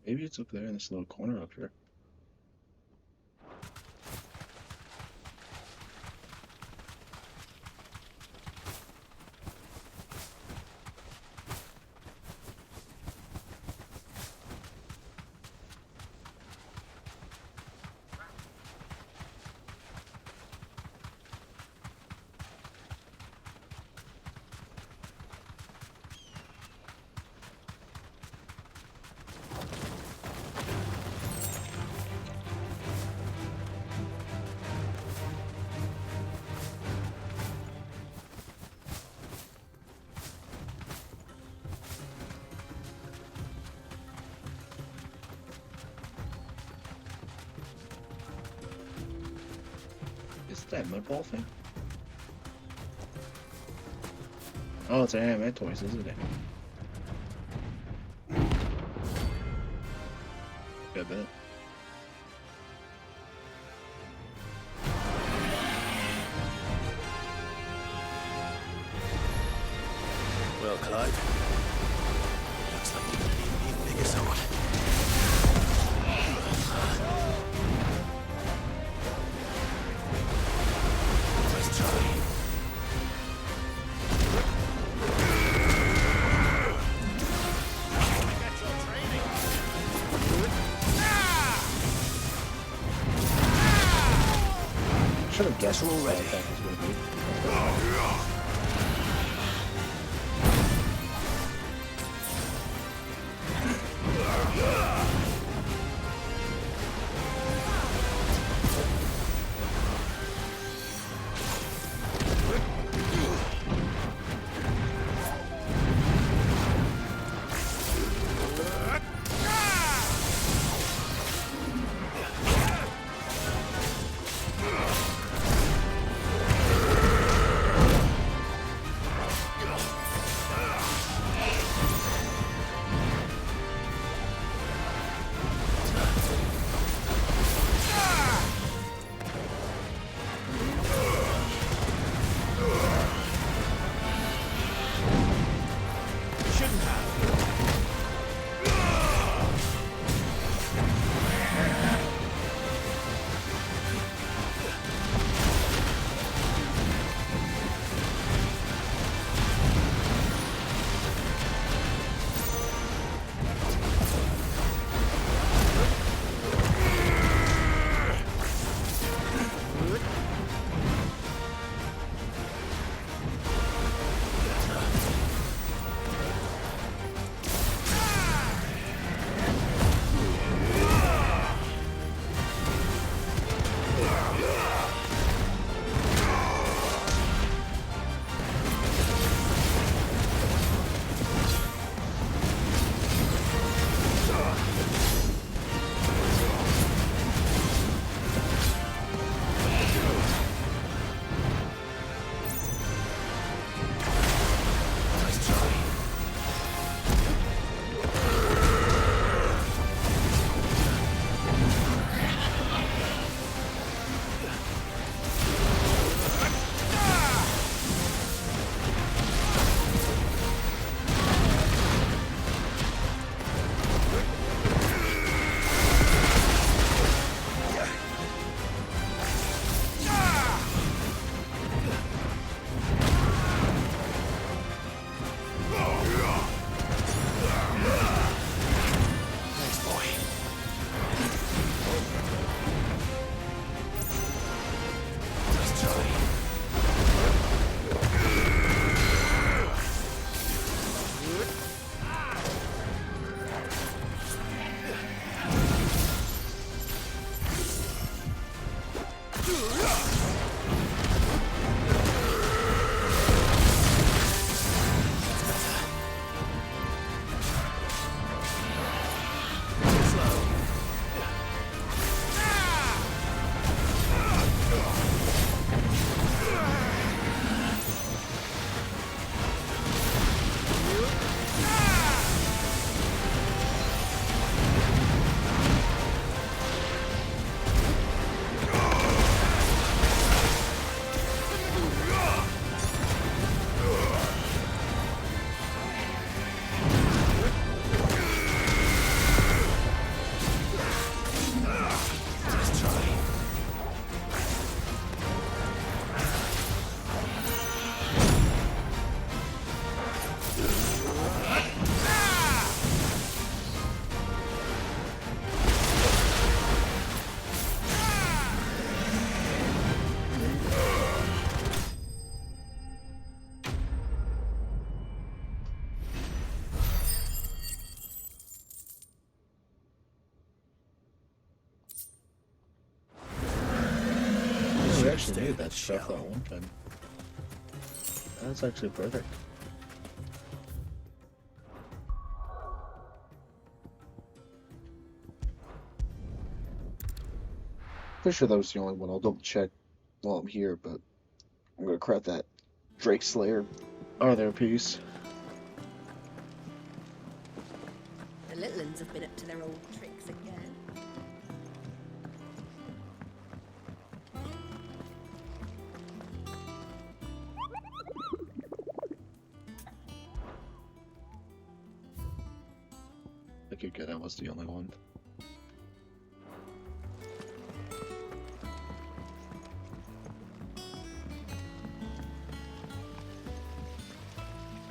Maybe it's up there in this little corner up here. Is that mud ball thing? Oh, it's an animate toys, isn't it? Good bit. Well, Clive, looks like you're gonna need an even bigger sword. Let's try. Should have guessed what that attack was going to be. shouldn't have. Actually knew that stuff that one time. That's actually perfect. Pretty sure that was the only one. I'll double check while I'm here, but I'm gonna craft that Drake Slayer Arthur piece. The little ones have been up to their old tricks again. Okay, good. That was the only one.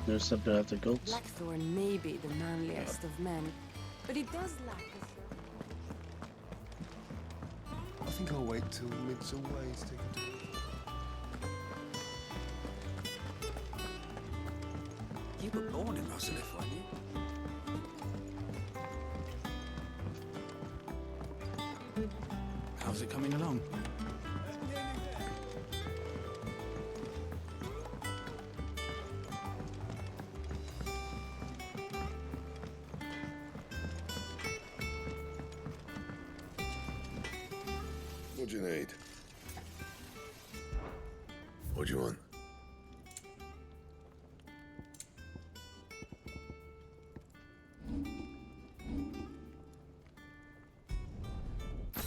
There's something after goats. Blackthorn may be the manliest of men, but he does lack a... I think I'll wait till mid's away to take a drink. You were born in Rosalith, weren't you? How's it coming along? What do you need? What do you want?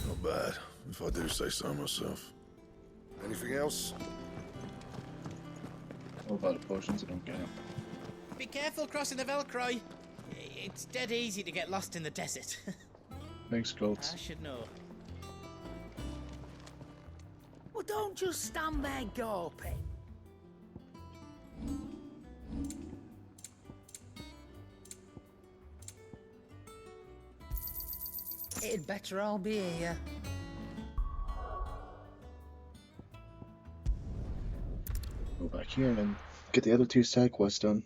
Not bad, if I do say so myself. Anything else? What about the potions? I don't get them. Be careful crossing the Velkroy. It's dead easy to get lost in the desert. Thanks, Goats. I should know. Well, don't just stand there gawping. It'd better all be here. Go back here and then get the other 2 side quests done.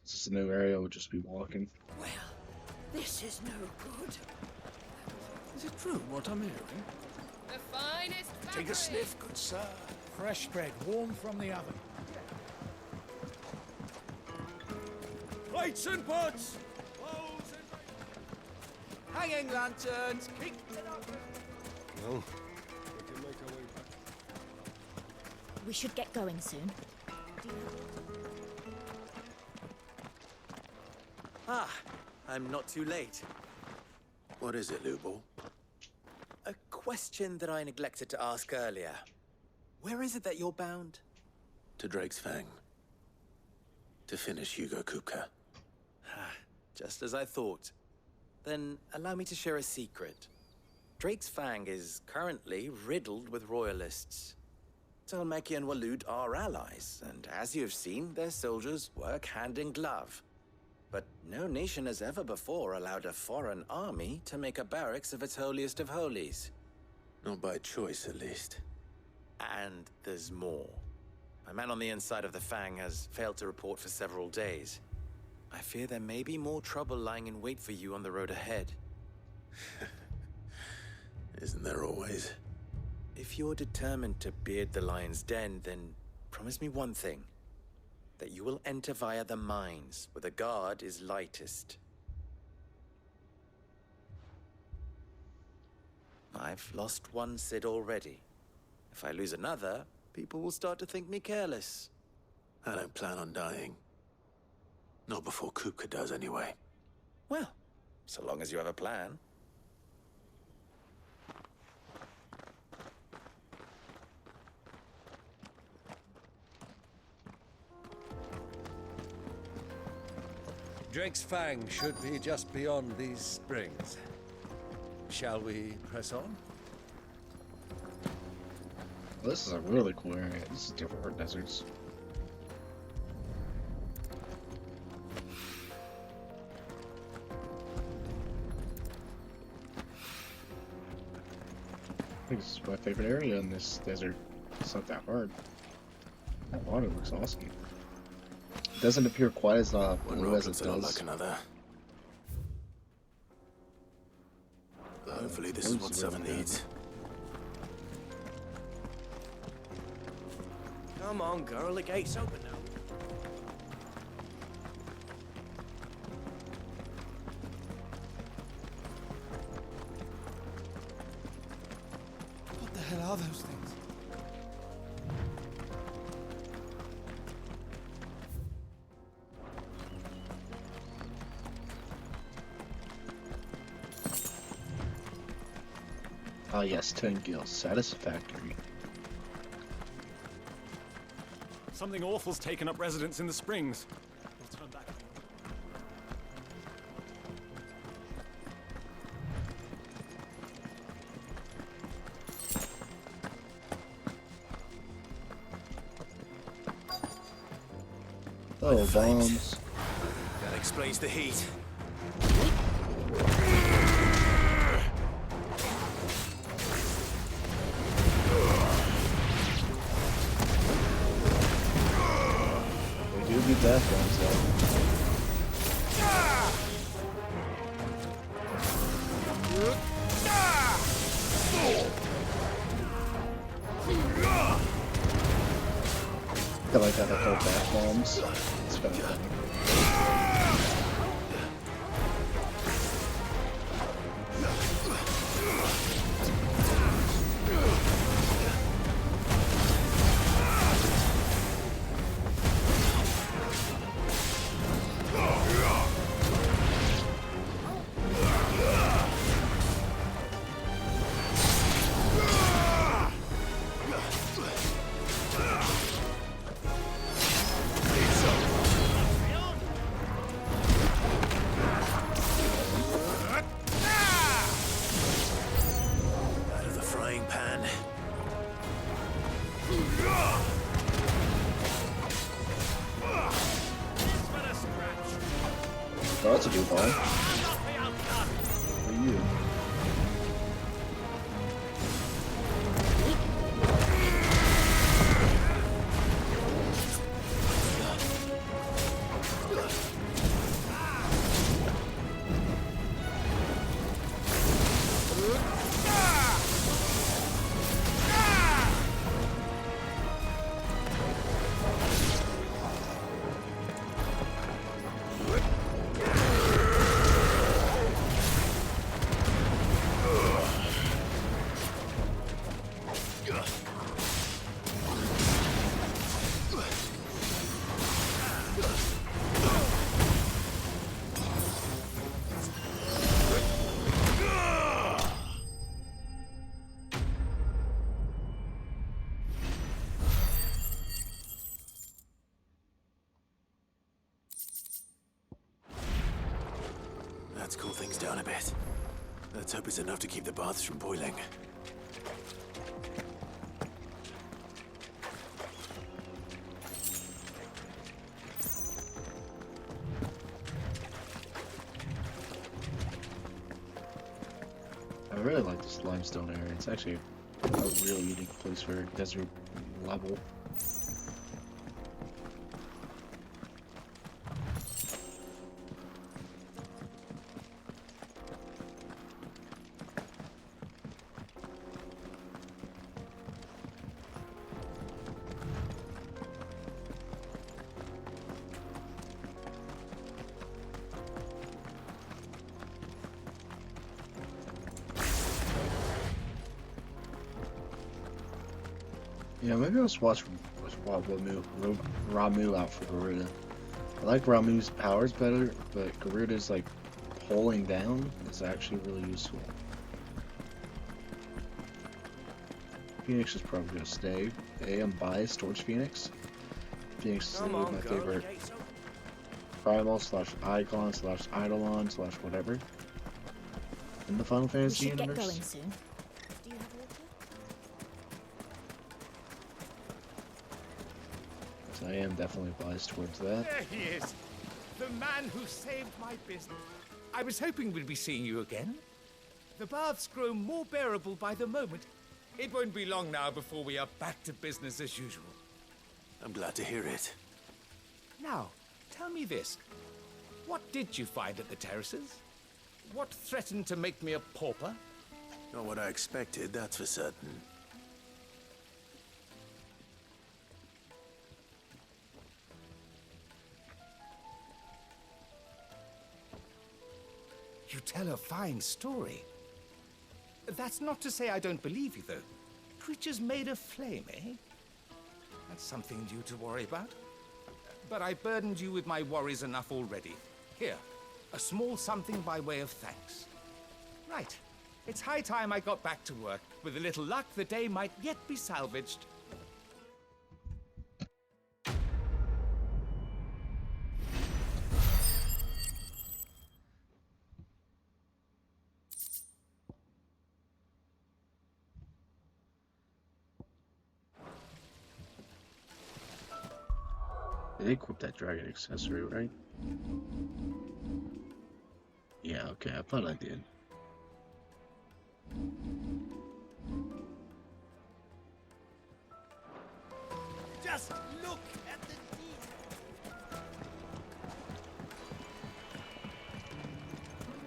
This is a new area, we'll just be walking. Well, this is no good. Is it true what I'm hearing? The finest Take a sniff, good sir. Fresh bread, warm from the oven. Plates and pots! Hanging lanterns! Keep it up! Well, we can make our way back. We should get going soon. Ah, I'm not too late. What is it, Lubor? A question that I neglected to ask earlier. Where is it that you're bound? To Drake's Fang. To finish Hugo Kupka. Just as I thought. Then allow me to share a secret. Drake's Fang is currently riddled with royalists. Talmeki and Waloed are allies, and as you have seen, their soldiers work hand in glove. But no nation has ever before allowed a foreign army to make a barracks of its holiest of holies. Not by choice, at least. And there's more. My man on the inside of the Fang has failed to report for several days. I fear there may be more trouble lying in wait for you on the road ahead. Isn't there always? If you're determined to beard the lion's den, then promise me one thing. That you will enter via the mines, where the guard is lightest. I've lost one Cid already. If I lose another, people will start to think me careless. I don't plan on dying. Not before Kupka does, anyway. Well, so long as you have a plan. Drake's Fang should be just beyond these springs. Shall we press on? Well, this is a really cool area. This is different from deserts. I think this is my favorite area in this desert. It's not that hard. That water looks awesome. It doesn't appear quite as blue as it does. Like another. Hopefully this is what Summer needs. Come on, girl, the gate's open now. What the hell are those things? Ah yes, 10 gills. Satisfactory. Something awful's taken up residence in the springs. We'll turn back. Oh, bombs. That explains the heat. We do need death ones though. I like how they call bath bombs. It's kind of funny. Oh, that's a new ball. For you. Let's cool things down a bit. Let's hope it's enough to keep the baths from boiling. I really like this limestone area. It's actually a really unique place for a desert level. Yeah, maybe I'll swap Ramu out for Garuda. I like Ramu's powers better, but Garuda's like pulling down is actually really useful. Phoenix is probably gonna stay. I'm biased towards Phoenix. Phoenix is my favorite primal / icon / eidolon / whatever in the Final Fantasy universe. Get going soon. Do you have water? I am definitely biased towards that. There he is, the man who saved my business. I was hoping we'd be seeing you again. The baths grow more bearable by the moment. It won't be long now before we are back to business as usual. I'm glad to hear it. Now, tell me this. What did you find at the terraces? What threatened to make me a pauper? Not what I expected, that's for certain. You tell a fine story. That's not to say I don't believe you, though. Creatures made of flame, eh? That's something new to worry about. But I burdened you with my worries enough already. Here, a small something by way of thanks. Right. It's high time I got back to work. With a little luck, the day might yet be salvaged. They equipped that dragon accessory, right? Yeah, okay, I thought I did. Just look at the detail.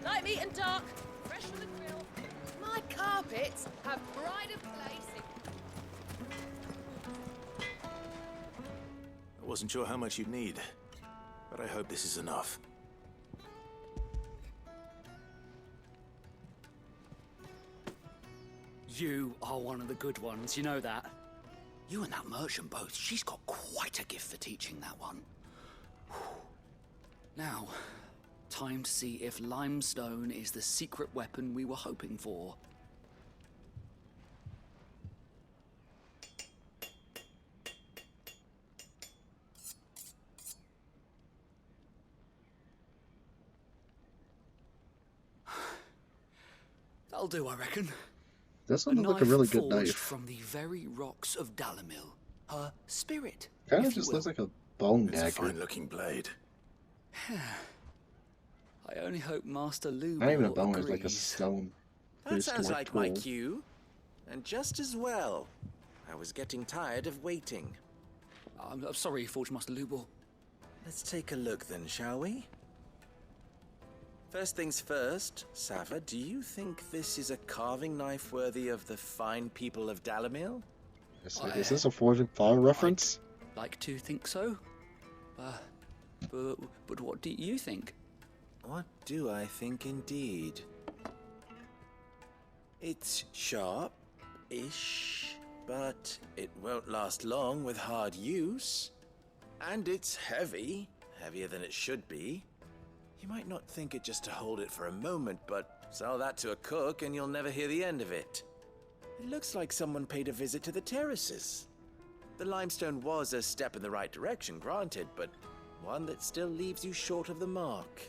Light meat and dark, fresh from the grill. My carpets have pride of place. I wasn't sure how much you'd need, but I hope this is enough. You are one of the good ones, you know that? You and that merchant both, she's got quite a gift for teaching that one. Now, time to see if limestone is the secret weapon we were hoping for. That'll do, I reckon. Doesn't look like a really good forged knife. From the very rocks of Dalamil, her spirit. Kind of just looks like a bone It's a dagger. fine-looking blade. I only hope Master Lubor Not even a bone, it's agrees. like a stone. That sounds like my tool. cue. And just as well. I was getting tired of waiting. I'm sorry, Forge Master Lubor. Let's take a look then, shall we? First things first, Sava, do you think this is a carving knife worthy of the fine people of Dalamil? Is this a Forge and Fire reference? I'd like to think so. But what do you think? What do I think indeed? It's sharp-ish, but it won't last long with hard use. And it's heavy, heavier than it should be. You might not think it just to hold it for a moment, but sell that to a cook and you'll never hear the end of it. It looks like someone paid a visit to the terraces. The limestone was a step in the right direction, granted, but one that still leaves you short of the mark.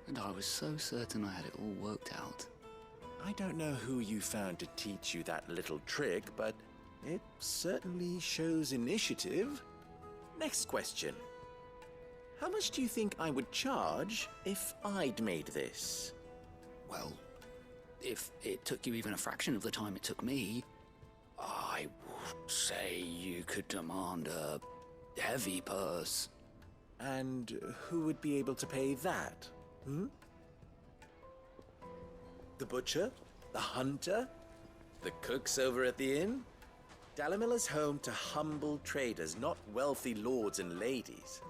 And I was so certain I had it all worked out. I don't know who you found to teach you that little trick, but it certainly shows initiative. Next question. How much do you think I would charge if I'd made this? Well, if it took you even a fraction of the time it took me, I would say you could demand a heavy purse. And who would be able to pay that? The butcher? The hunter? The cooks over at the inn? Dalamil is home to humble traders, not wealthy lords and ladies.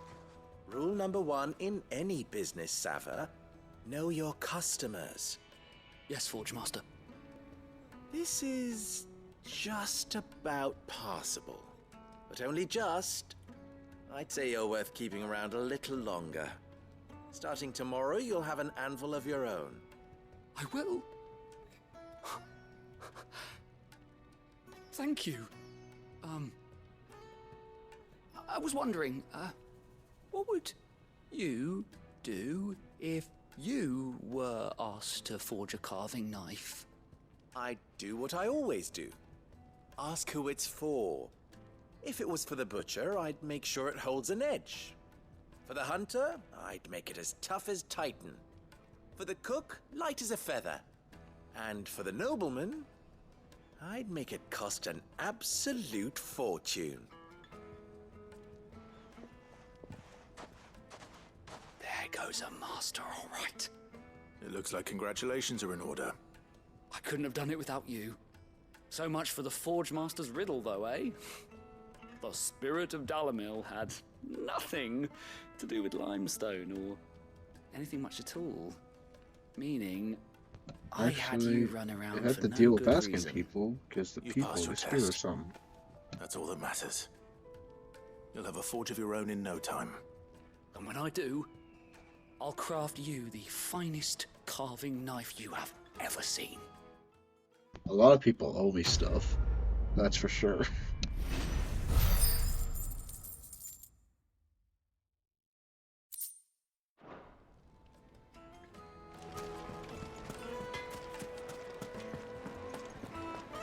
Rule number 1 in any business, Sava, know your customers. Yes, Forge Master. This is just about passable, but only just. I'd say you're worth keeping around a little longer. Starting tomorrow, you'll have an anvil of your own. I will. Thank you. I was wondering, what would you do if you were asked to forge a carving knife? I'd do what I always do. Ask who it's for. If it was for the butcher, I'd make sure it holds an edge. For the hunter, I'd make it as tough as Titan. For the cook, light as a feather. And for the nobleman, I'd make it cost an absolute fortune. There goes a master, all right. It looks like congratulations are in order. I couldn't have done it without you. So much for the Forge Master's riddle, though, eh? The spirit of Dalamil had nothing to do with limestone or anything much at all. Meaning, I had you run around you have for to no deal with good asking reason. people because the You've people passed your are spirit or test. something. That's all that matters. You'll have a forge of your own in no time. And when I do, I'll craft you the finest carving knife you have ever seen. A lot of people owe me stuff. That's for sure.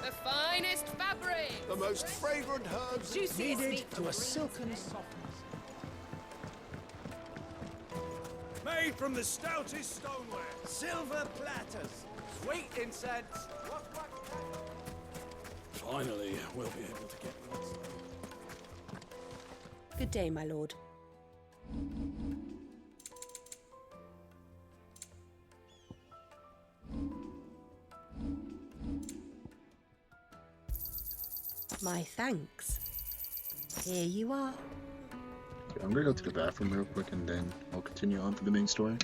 The finest fabric! The most fragrant herbs Juiciest needed meat to a silken softness. Made from the stoutest stoneware. Silver platters. Sweet incense. Finally, we'll be able to get what's... Good day, my lord. My thanks. Here you are. I'm gonna go to the bathroom real quick and then I'll continue on for the main story.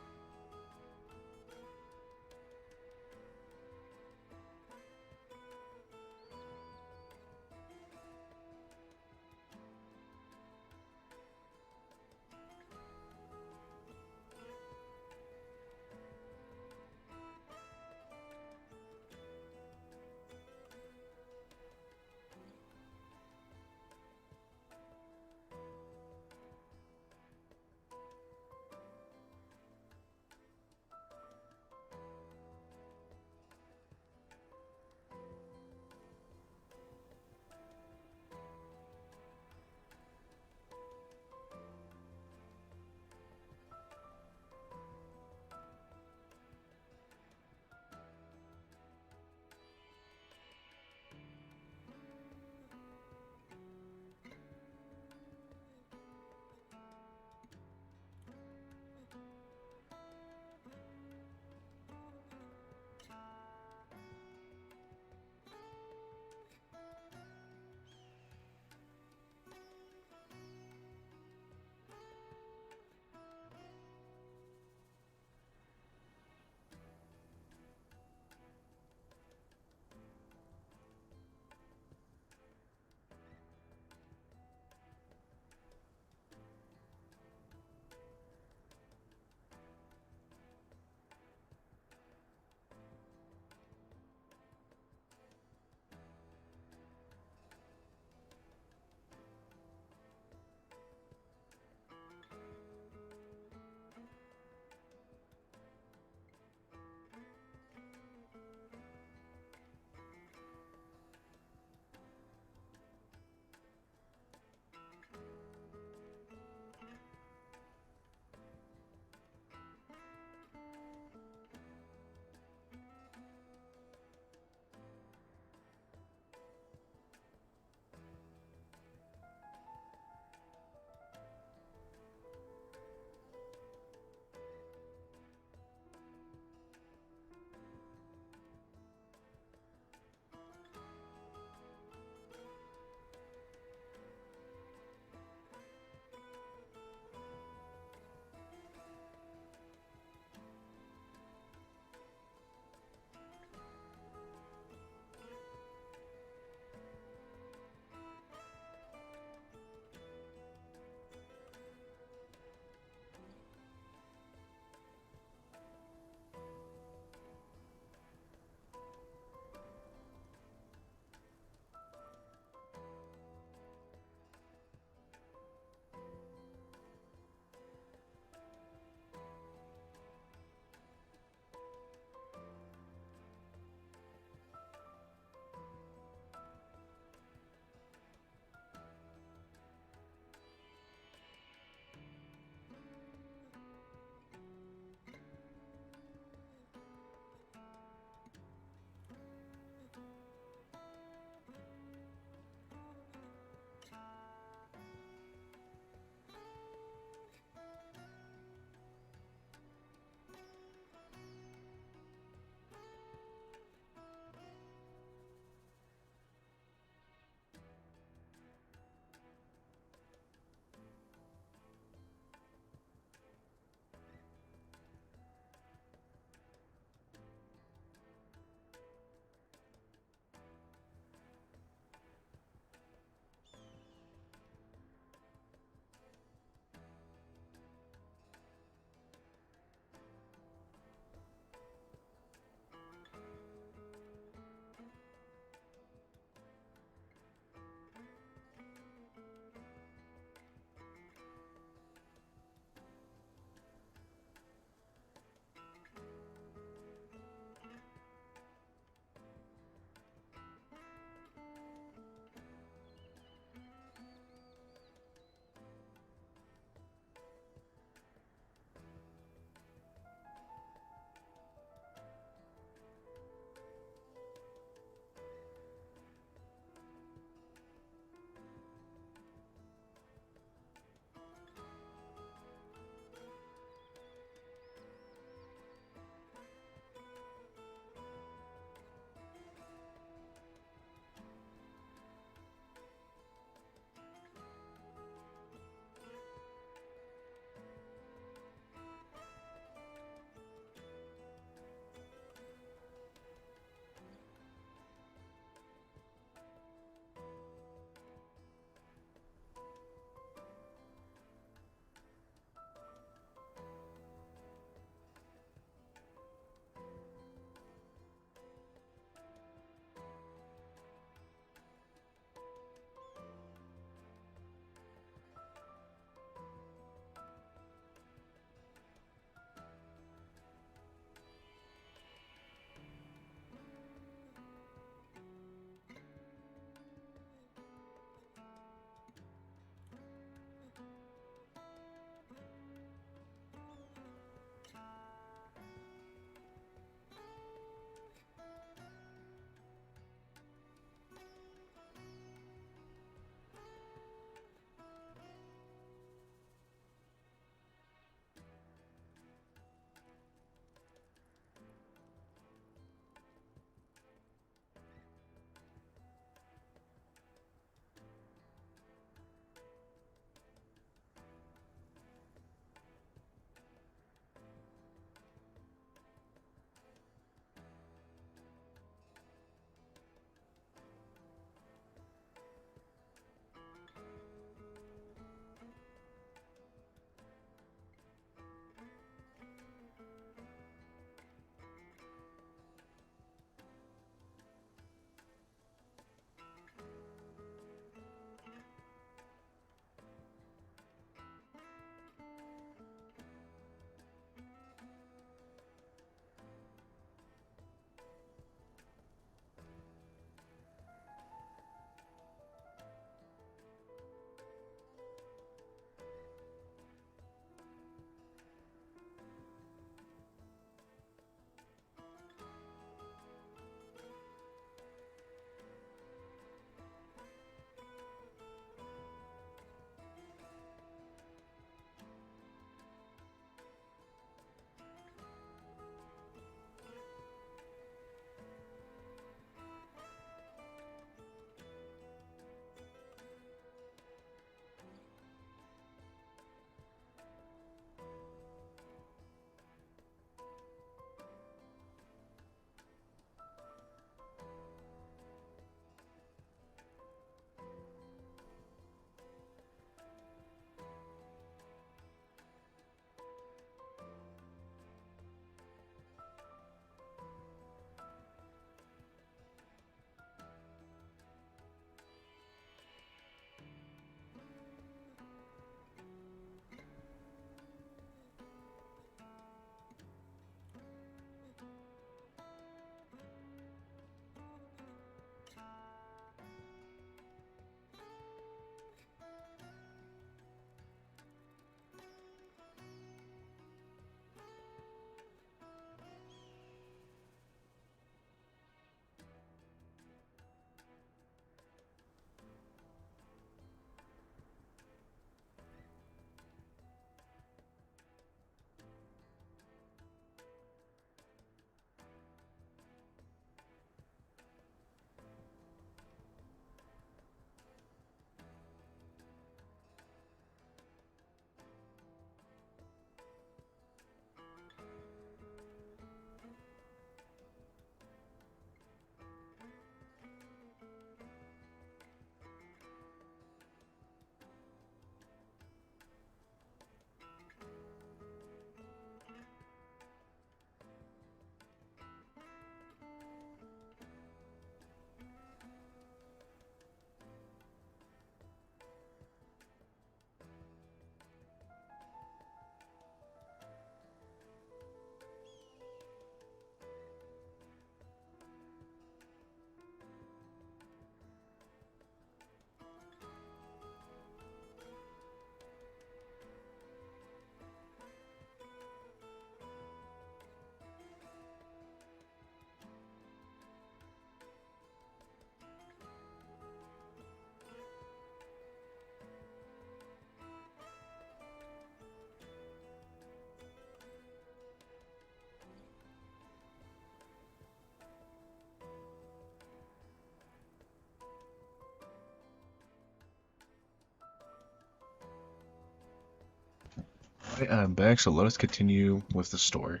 Back, so let us continue with the story.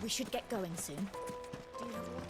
We should get going soon. Do you have water?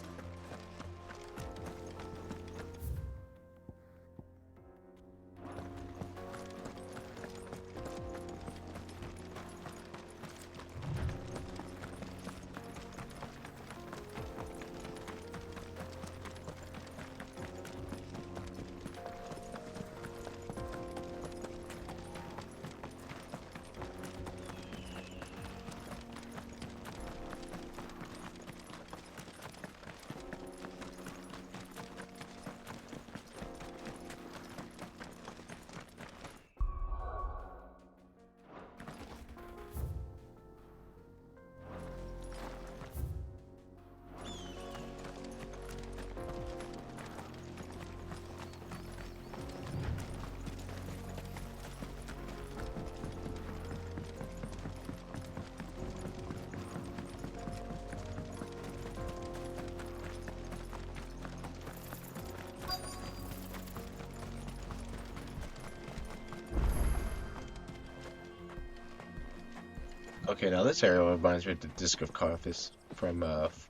Okay, now this area reminds me of the Disc of Carthus from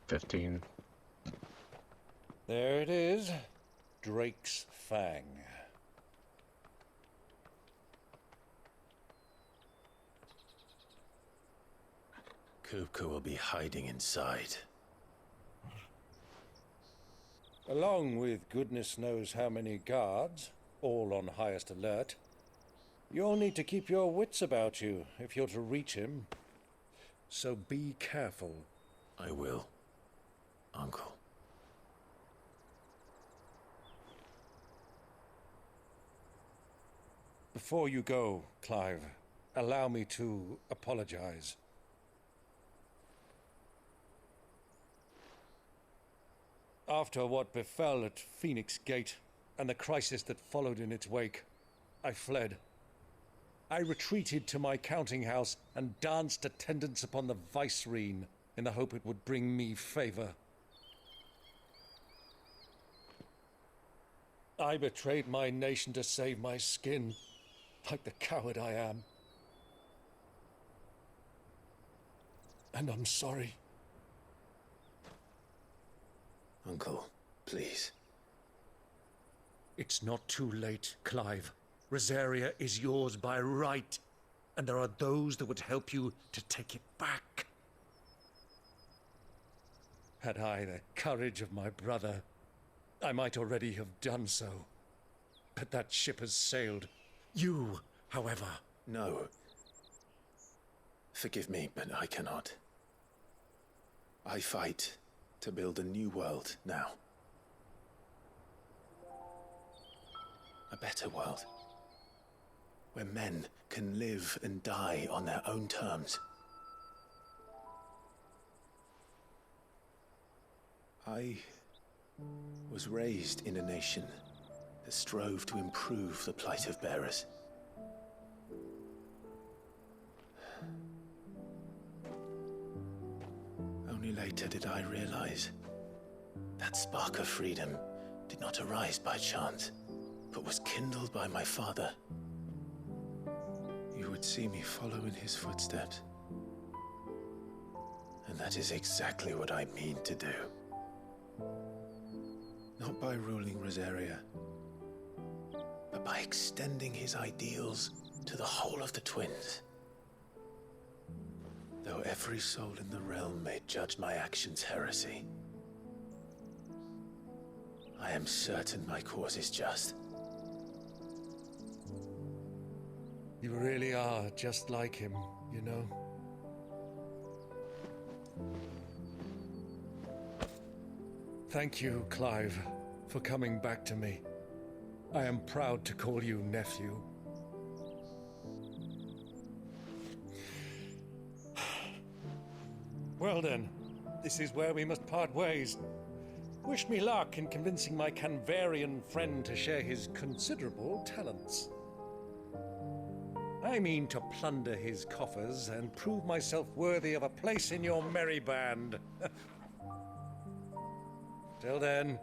15. There it is. Drake's Fang. Kupka will be hiding inside. Along with goodness knows how many guards, all on highest alert. You'll need to keep your wits about you if you're to reach him. So be careful. I will, Uncle. Before you go, Clive, allow me to apologize. After what befell at Phoenix Gate and the crisis that followed in its wake, I fled. I retreated to my counting house and danced attendance upon the vicereine in the hope it would bring me favor. I betrayed my nation to save my skin, like the coward I am. And I'm sorry. Uncle, please. It's not too late, Clive. Rosaria is yours by right, and there are those that would help you to take it back. Had I the courage of my brother, I might already have done so. But that ship has sailed. You, however... No. Forgive me, but I cannot. I fight to build a new world now. A better world. Where men can live and die on their own terms. I was raised in a nation that strove to improve the plight of bearers. Only later did I realize that spark of freedom did not arise by chance, but was kindled by my father. You would see me follow in his footsteps. And that is exactly what I mean to do. Not by ruling Rosaria, but by extending his ideals to the whole of the twins. Though every soul in the realm may judge my actions heresy, I am certain my cause is just. You really are just like him, you know? Thank you, Clive, for coming back to me. I am proud to call you nephew. Well then, this is where we must part ways. Wish me luck in convincing my Canvarian friend to share his considerable talents. I mean to plunder his coffers and prove myself worthy of a place in your merry band. Till then,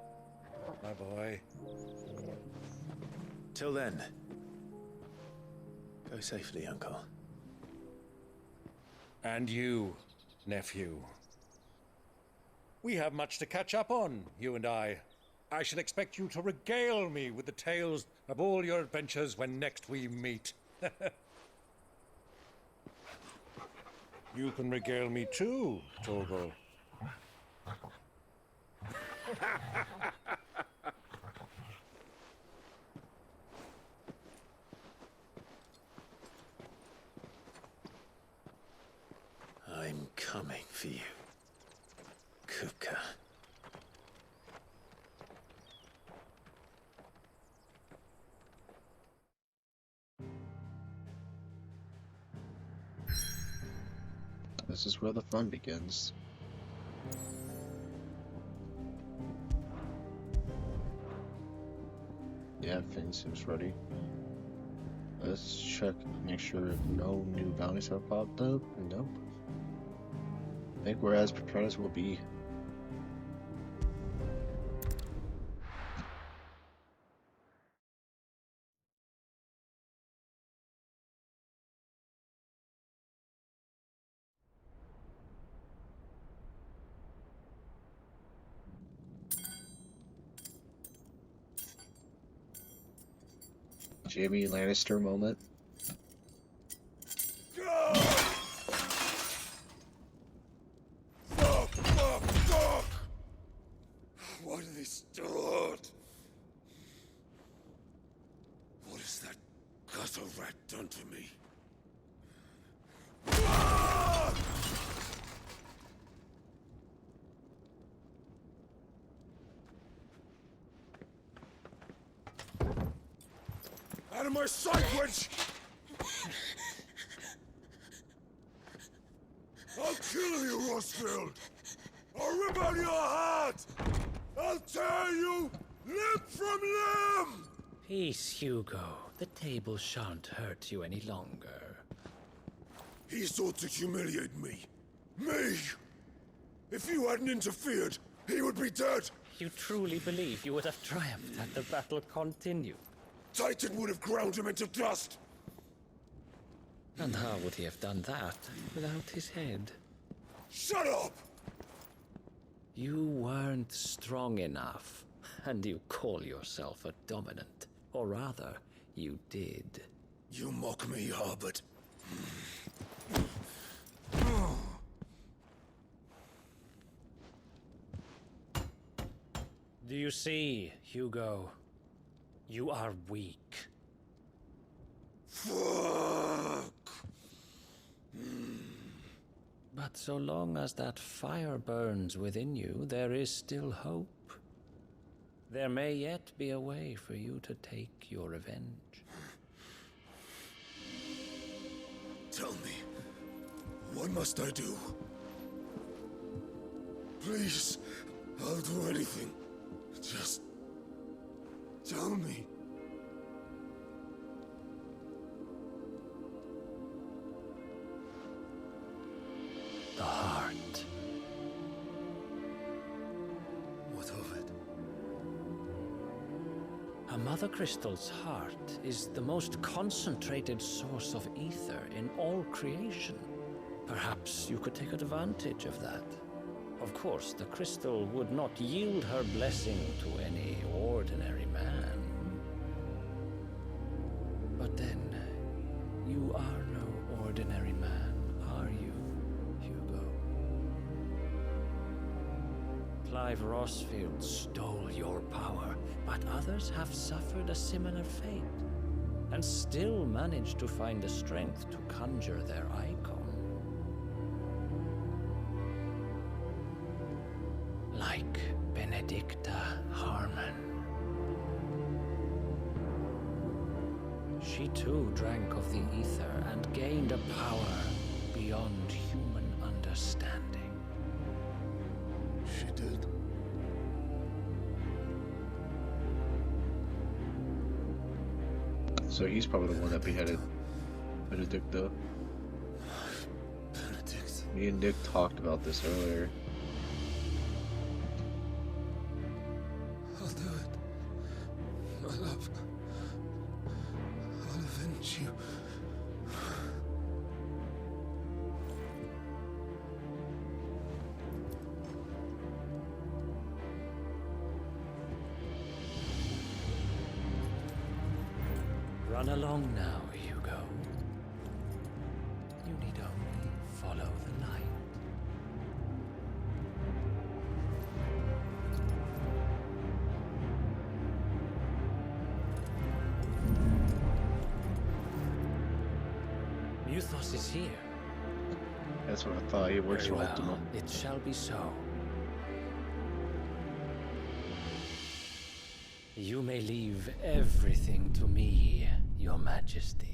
my boy. Till then, Go safely, Uncle. And you, nephew. We have much to catch up on, you and I. I shall expect you to regale me with the tales of all your adventures when next we meet. You can regale me too, Torgal. I'm coming for you, Kupka. This is where the fun begins. Yeah, Finn seems ready. Let's check, make sure no new bounties have popped up. Nope. I think we're as prepared as we'll be. Jaime Lannister moment. Fuck! Why do they start? What has that gutter rat done to me? Out of my sight, witch! I'll kill you, Rosfield! I'll rip out your heart! I'll tear you limb from limb! Peace, Hugo. The table shan't hurt you any longer. He sought to humiliate me. Me! If you hadn't interfered, he would be dead! You truly believe you would have triumphed had the battle continued? Titan would have ground him into dust! And how would he have done that without his head? Shut up! You weren't strong enough, and you call yourself a dominant. Or rather, you did. You mock me, Harbert. Do you see, Hugo? You are weak. Fuck! But so long as that fire burns within you, there is still hope. There may yet be a way for you to take your revenge. Tell me, what must I do? Please, I'll do anything. Just tell me. The heart. What of it? A mother crystal's heart is the most concentrated source of ether in all creation. Perhaps you could take advantage of that. Of course, the crystal would not yield her blessing to any ordinary man. But then, you are no ordinary man, are you, Hugo? Clive Rosfield stole your power, but others have suffered a similar fate, and still managed to find the strength to conjure their icon. Like Benedicta Harmon. She too drank of the ether and gained a power beyond human understanding. She did. So he's probably the one that beheaded Benedicta. Benedict. Me and Nick talked about this earlier. I'll do it. My love. I'll avenge you. along now, Hugo. You need only follow the light. Muthos is here. That's what I thought. He works Very for well. Ultima. It shall be so. You may leave everything to me, Your Majesty.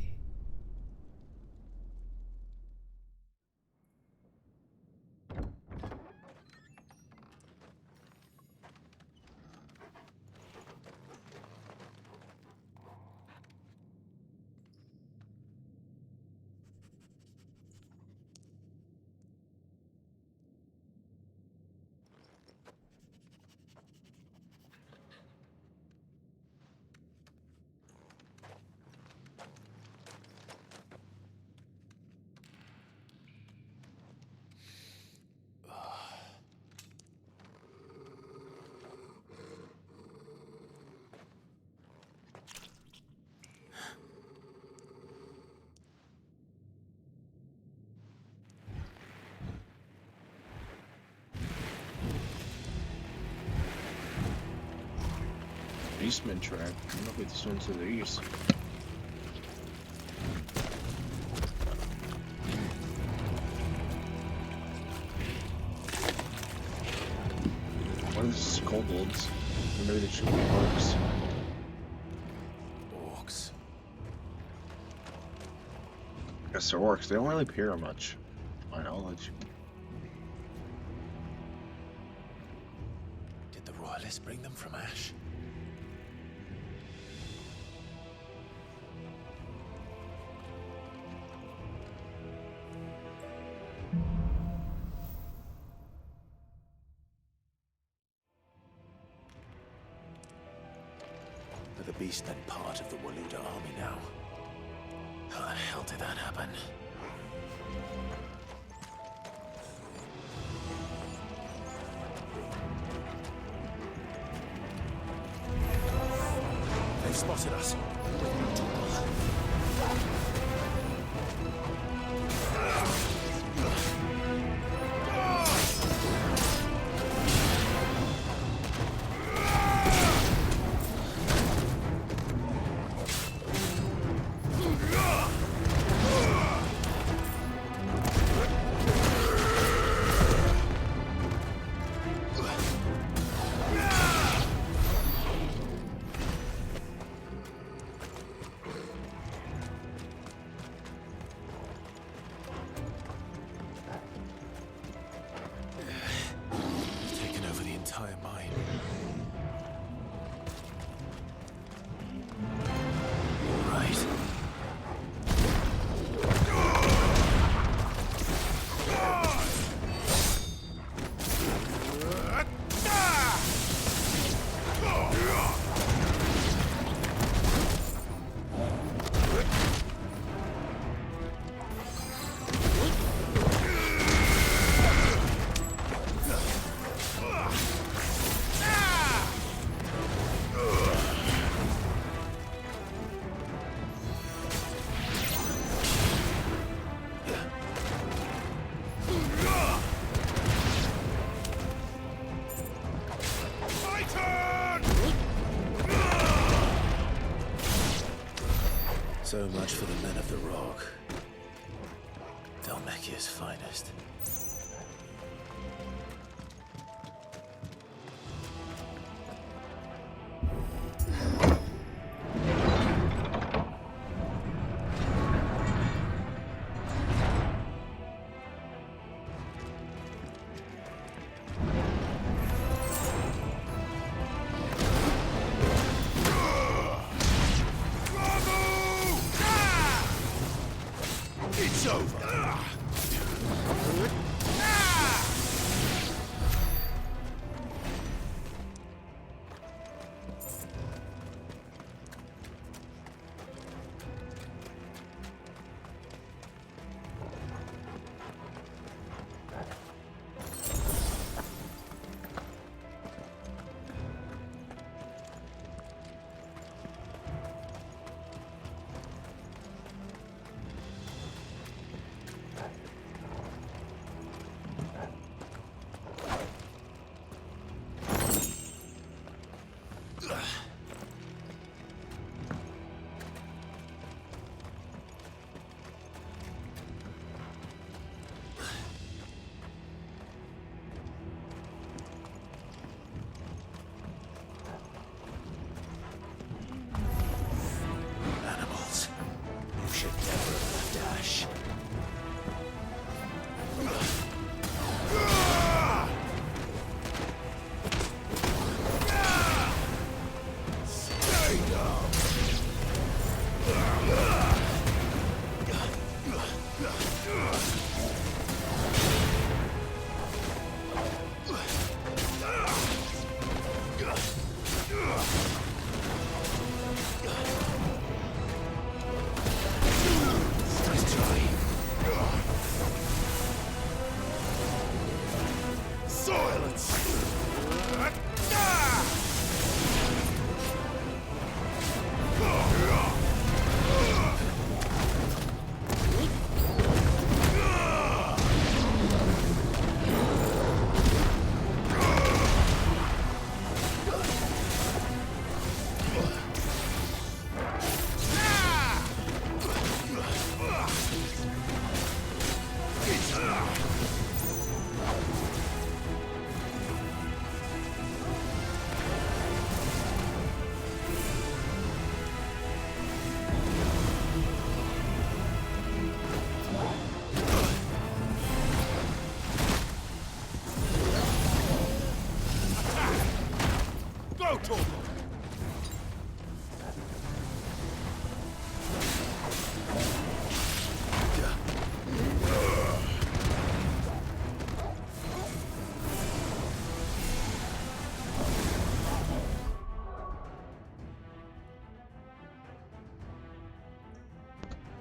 Eastman track. I don't know if it's swim to the east. What are these kobolds? Or maybe they should be orcs. Orcs. I guess they're orcs. They don't really appear much, to my knowledge. Did the royalists bring them from Ash? But the beast then part of the Waluda army now. How the hell did that happen? They've spotted us. Taken over the entire mine. All right. So much for the men of the rock. Dalmekia's finest. It's over.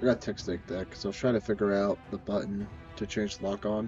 I got text like that because I was trying to figure out the button to change the lock on.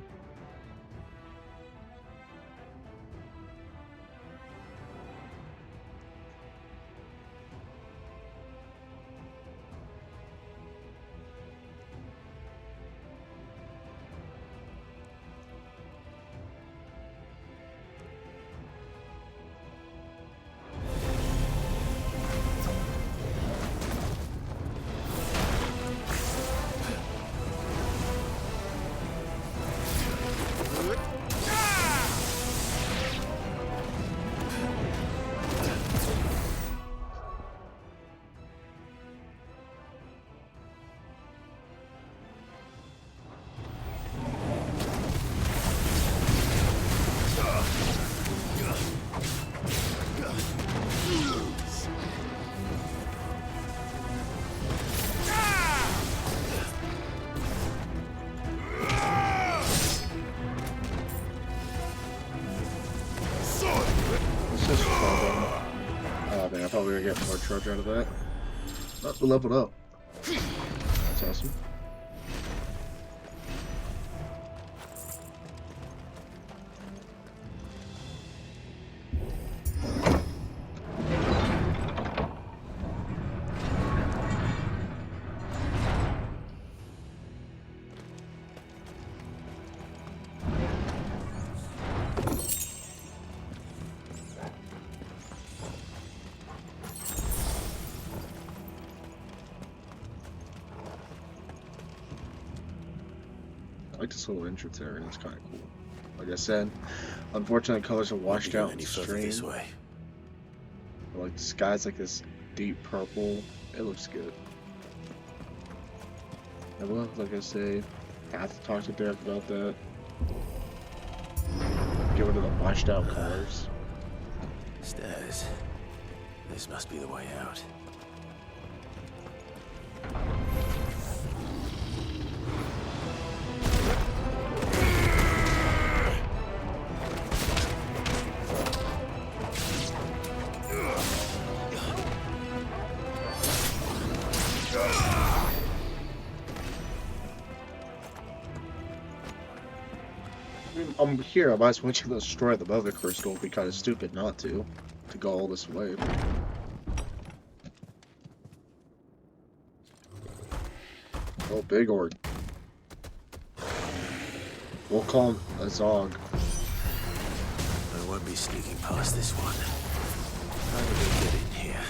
Oh man, I thought we were getting more charge out of that. But we leveled up. That's awesome. I like this little entrance area. It's kind of cool. Like I said, unfortunately, colors are washed out in the stream. This way. But, like the sky's like this deep purple. It looks good. I will, like I say, have to talk to Derek about that. Get rid of the washed out colors. Stairs. This must be the way out. I'm here. I might as well destroy the mother crystal. It'd be kind of stupid not to go all this way. Oh, big orc. We'll call him a Zog. I won't be sneaking past this one. How do we get in here?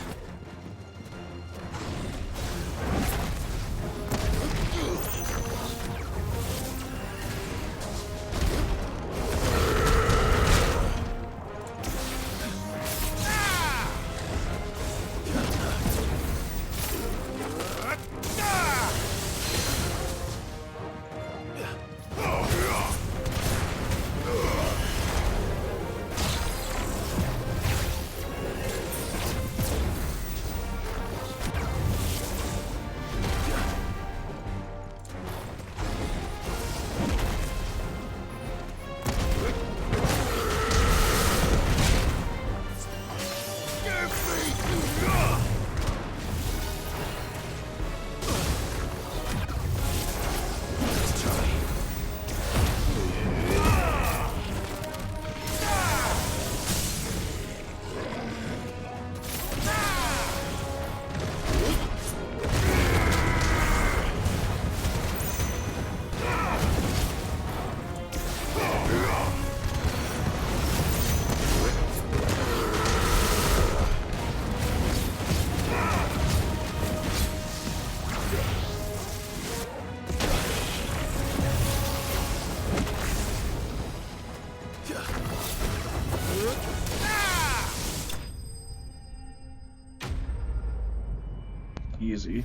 Easy.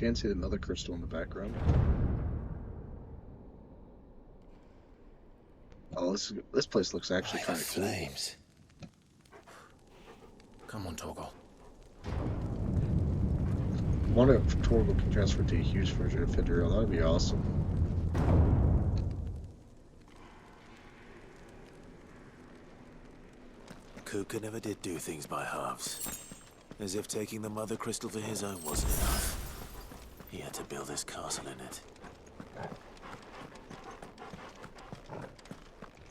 Can't see another crystal in the background. Oh, this place looks actually kind of cool. Flames. Come on, Torgal. I wonder if Torgal can transfer to a huge version of Federico. That would be awesome. Kuka never did do things by halves. As if taking the mother crystal for his own wasn't enough. He had to build his castle in it.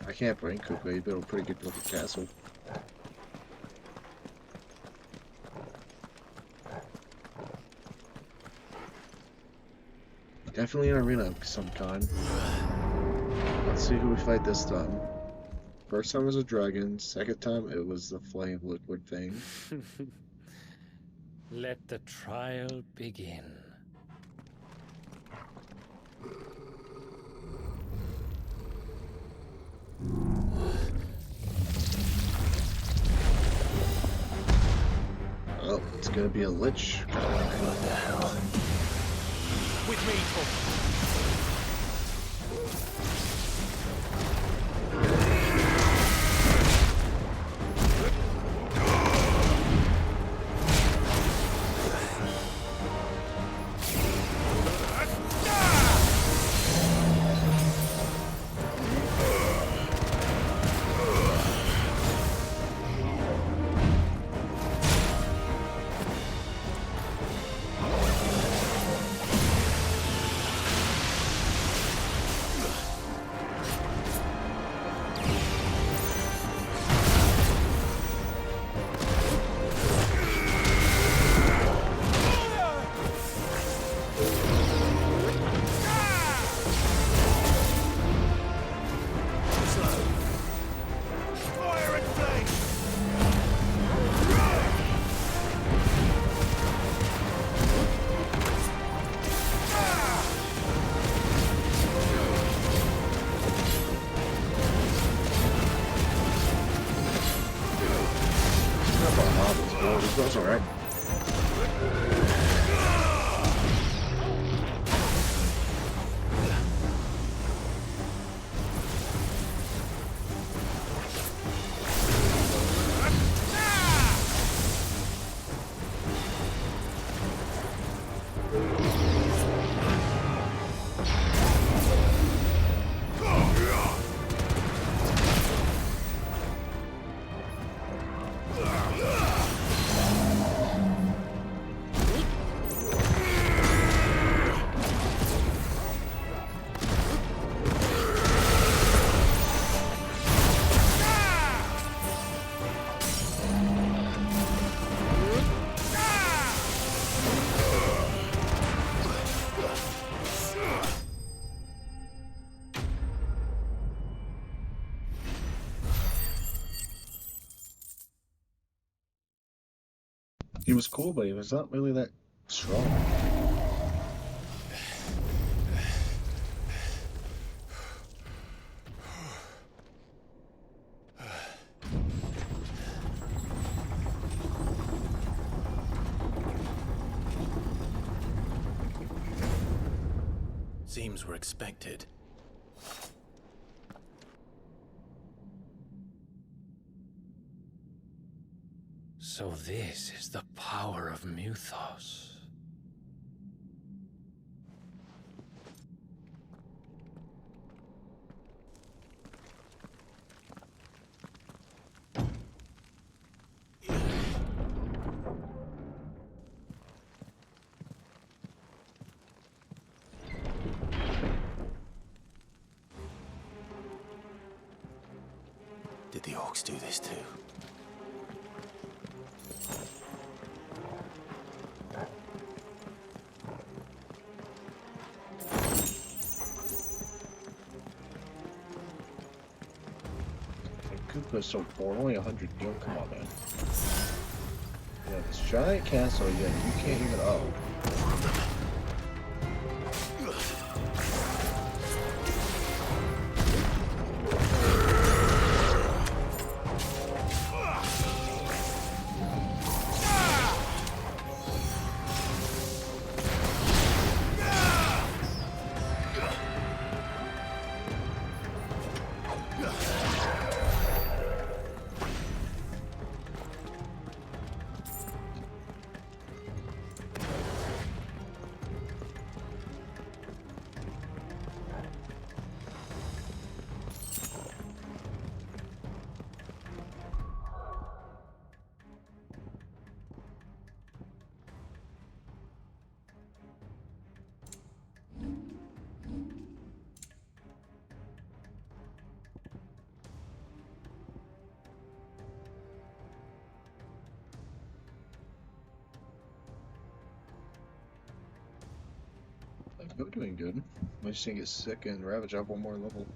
I can't blame Kuka. He built a pretty good looking castle. Definitely an arena of some kind. Let's see who we fight this time. First time was a dragon, second time it was the flame liquid thing. Let the trial begin. Oh, it's gonna be a lich. What the hell? With me, That's alright. He was cool, but he was not really that strong. Seems we're expected. So this is the power of Mythos. Did the orcs do this too? Koopa's so poor, only 100 gil, come on, man. Yeah, this giant castle, yeah, you can't even, oh. We're doing good. I just didn't get sick and Ravage up one more level.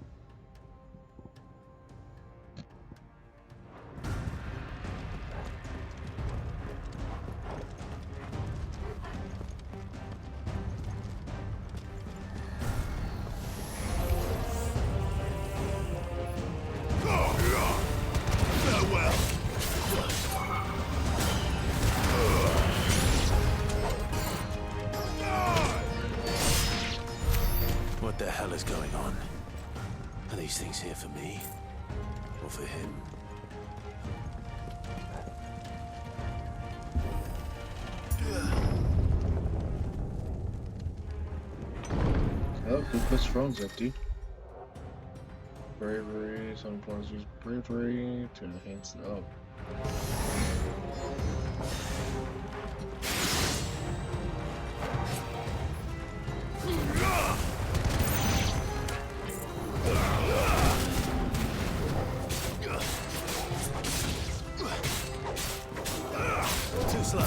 What the hell is going on? Are these things here for me? Or for him? Oh, Lucas' phone's empty. Bravery, some players use bravery to enhance the Too slow.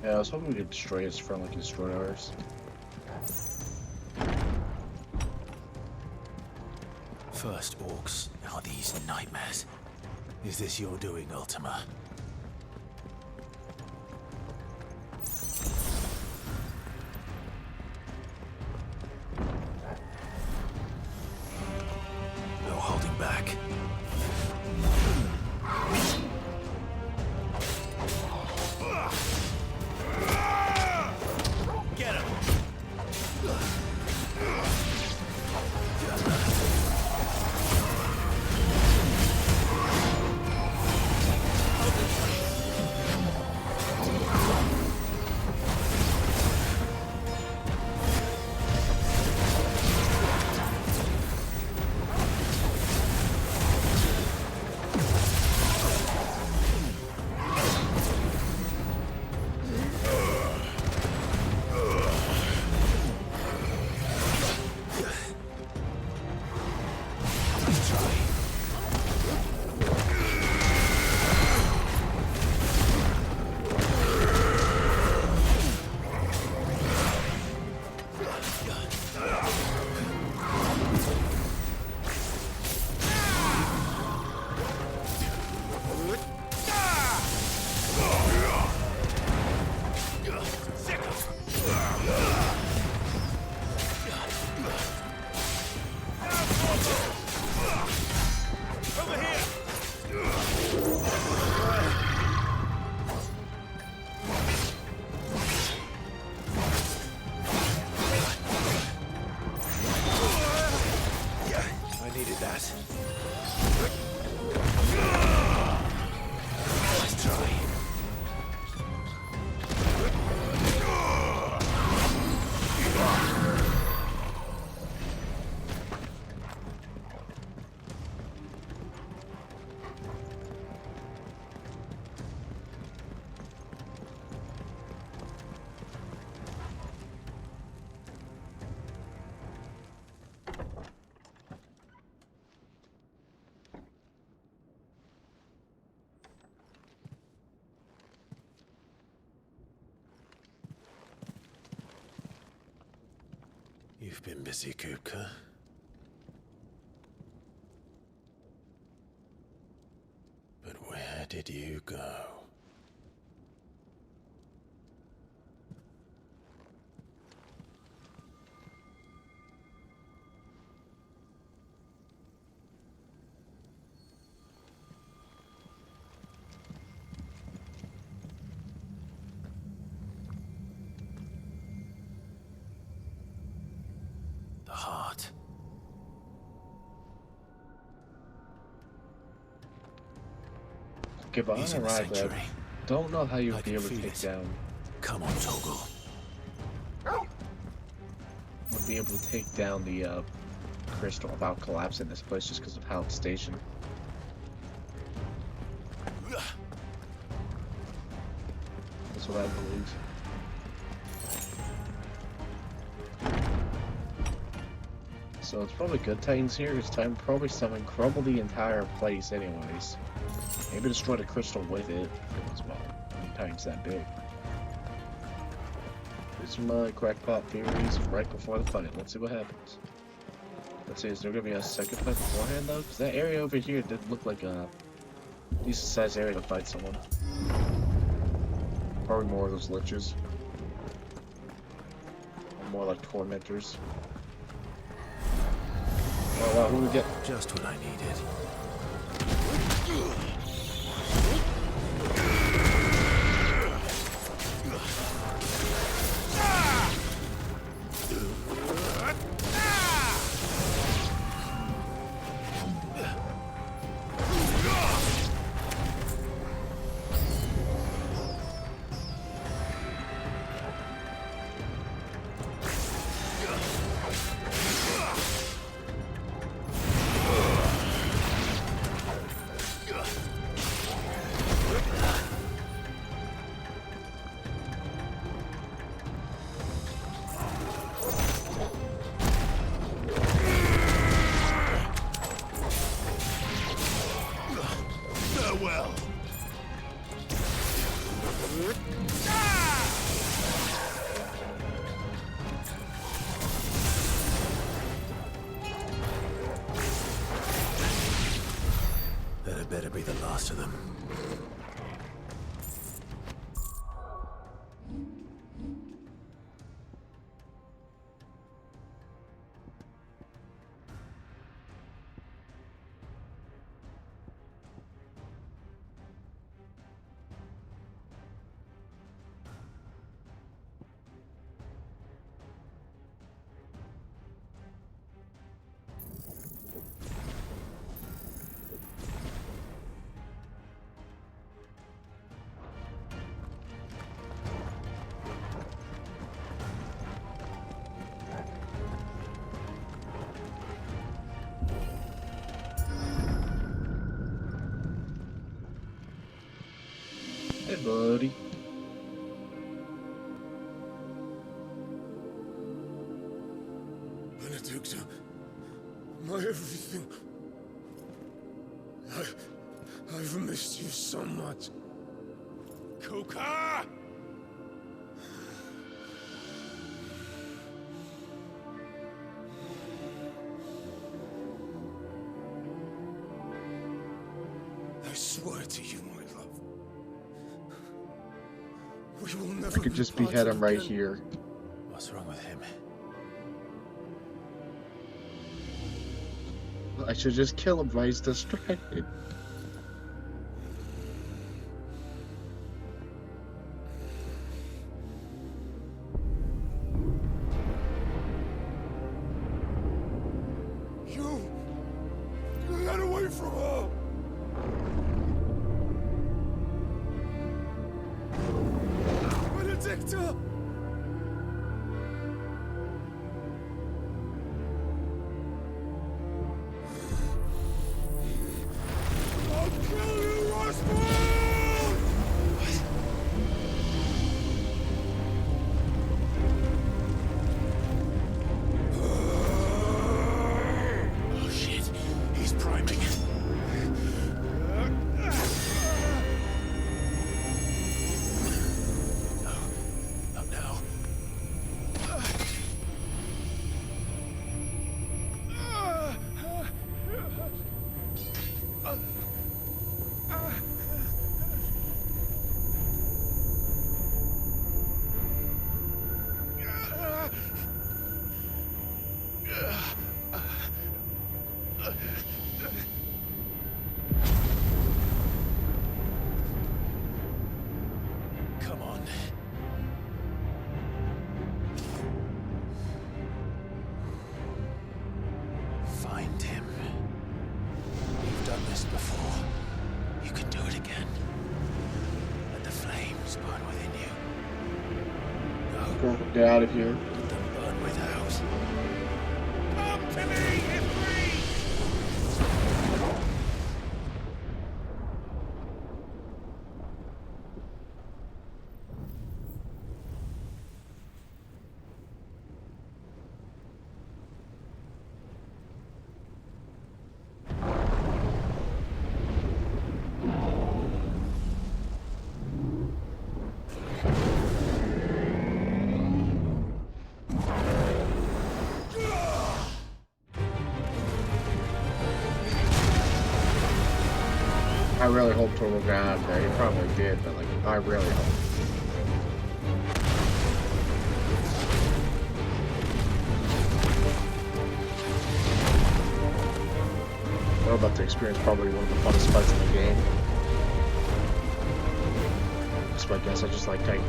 Yeah, I was hoping we could destroy his front like he destroyed ours. First orcs, now these nightmares. Is this your doing, Ultima? No holding back. Get him! You've been busy, Kupka. But where did you go? Okay, but He's in the alright, but sanctuary. don't know how you'll I be can able to feel take it. down. Come on, Toggle. Would be able to take down the crystal without collapsing this place just because of how it's stationed. That's what I believe. So it's probably good Titans here. It's time to probably summon crumble the entire place anyways. Maybe destroy the crystal with it as well. I mean, Titan's that big. There's some crackpot theories right before the fight. Let's see what happens. Let's see, is there gonna be a second fight beforehand though? Because that area over here did look like a decent sized area to fight someone. Probably more of those liches. Or more like tormentors. Oh wow, who do we get? Just what I needed. Farewell. That had better be the last of them. Hey, buddy. Benedicta, my everything. I've missed you so much. Kuka! I swear to you, my love. We will never I could just behead him right here. What's wrong with him? I should just kill him while he's distracted. Get away from her! Benedicta! I'll kill you, Roswell! Oh shit, he's priming. Get out of here. Burn without. Come to me, Ifrit! I really hope Total got out of there. He probably did, but like, I really hope. We're about to experience probably one of the funnest fights in the game. So I guess I just like Titan.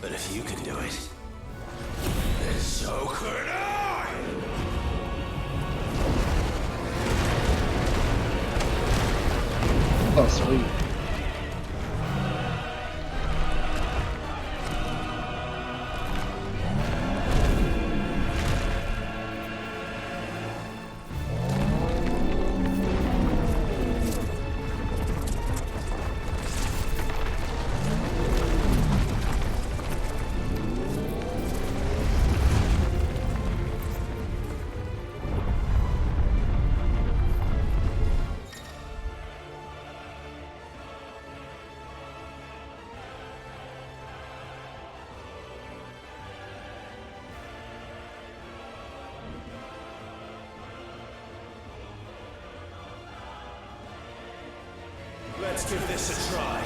If you can do it, then so could I! Oh, sweet. Let's give this a try.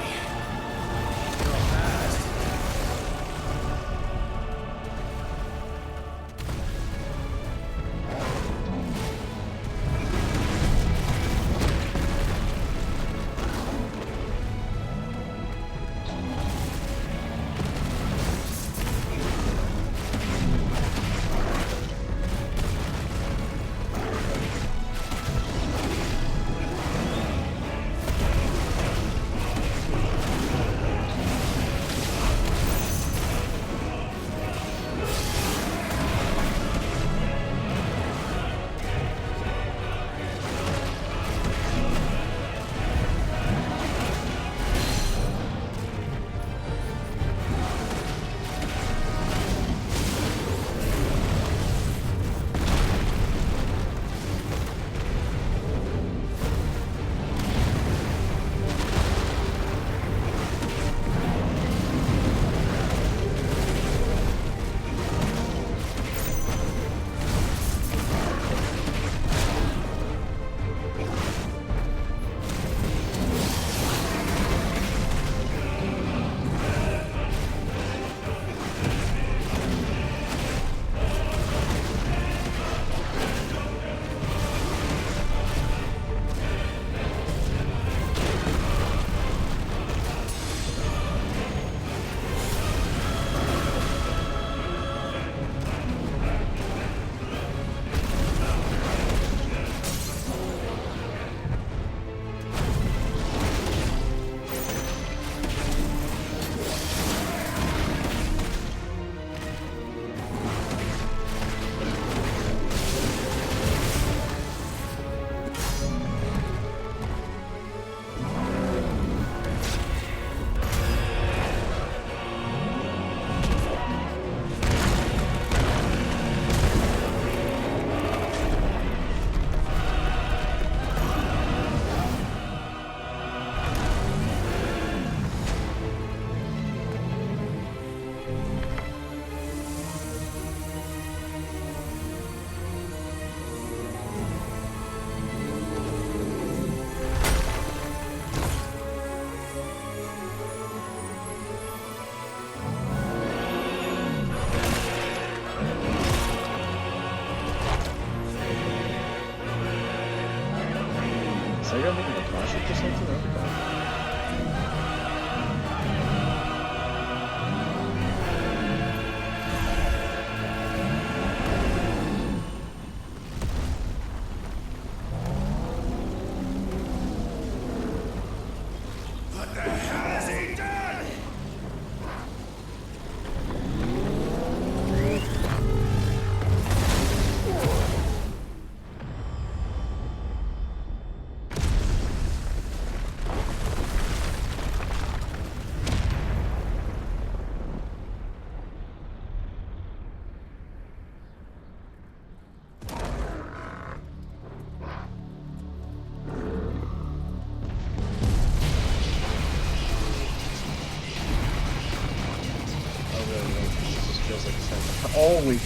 Is that gonna make a classic or something? That'd be cool. What the hell has he done? Holy.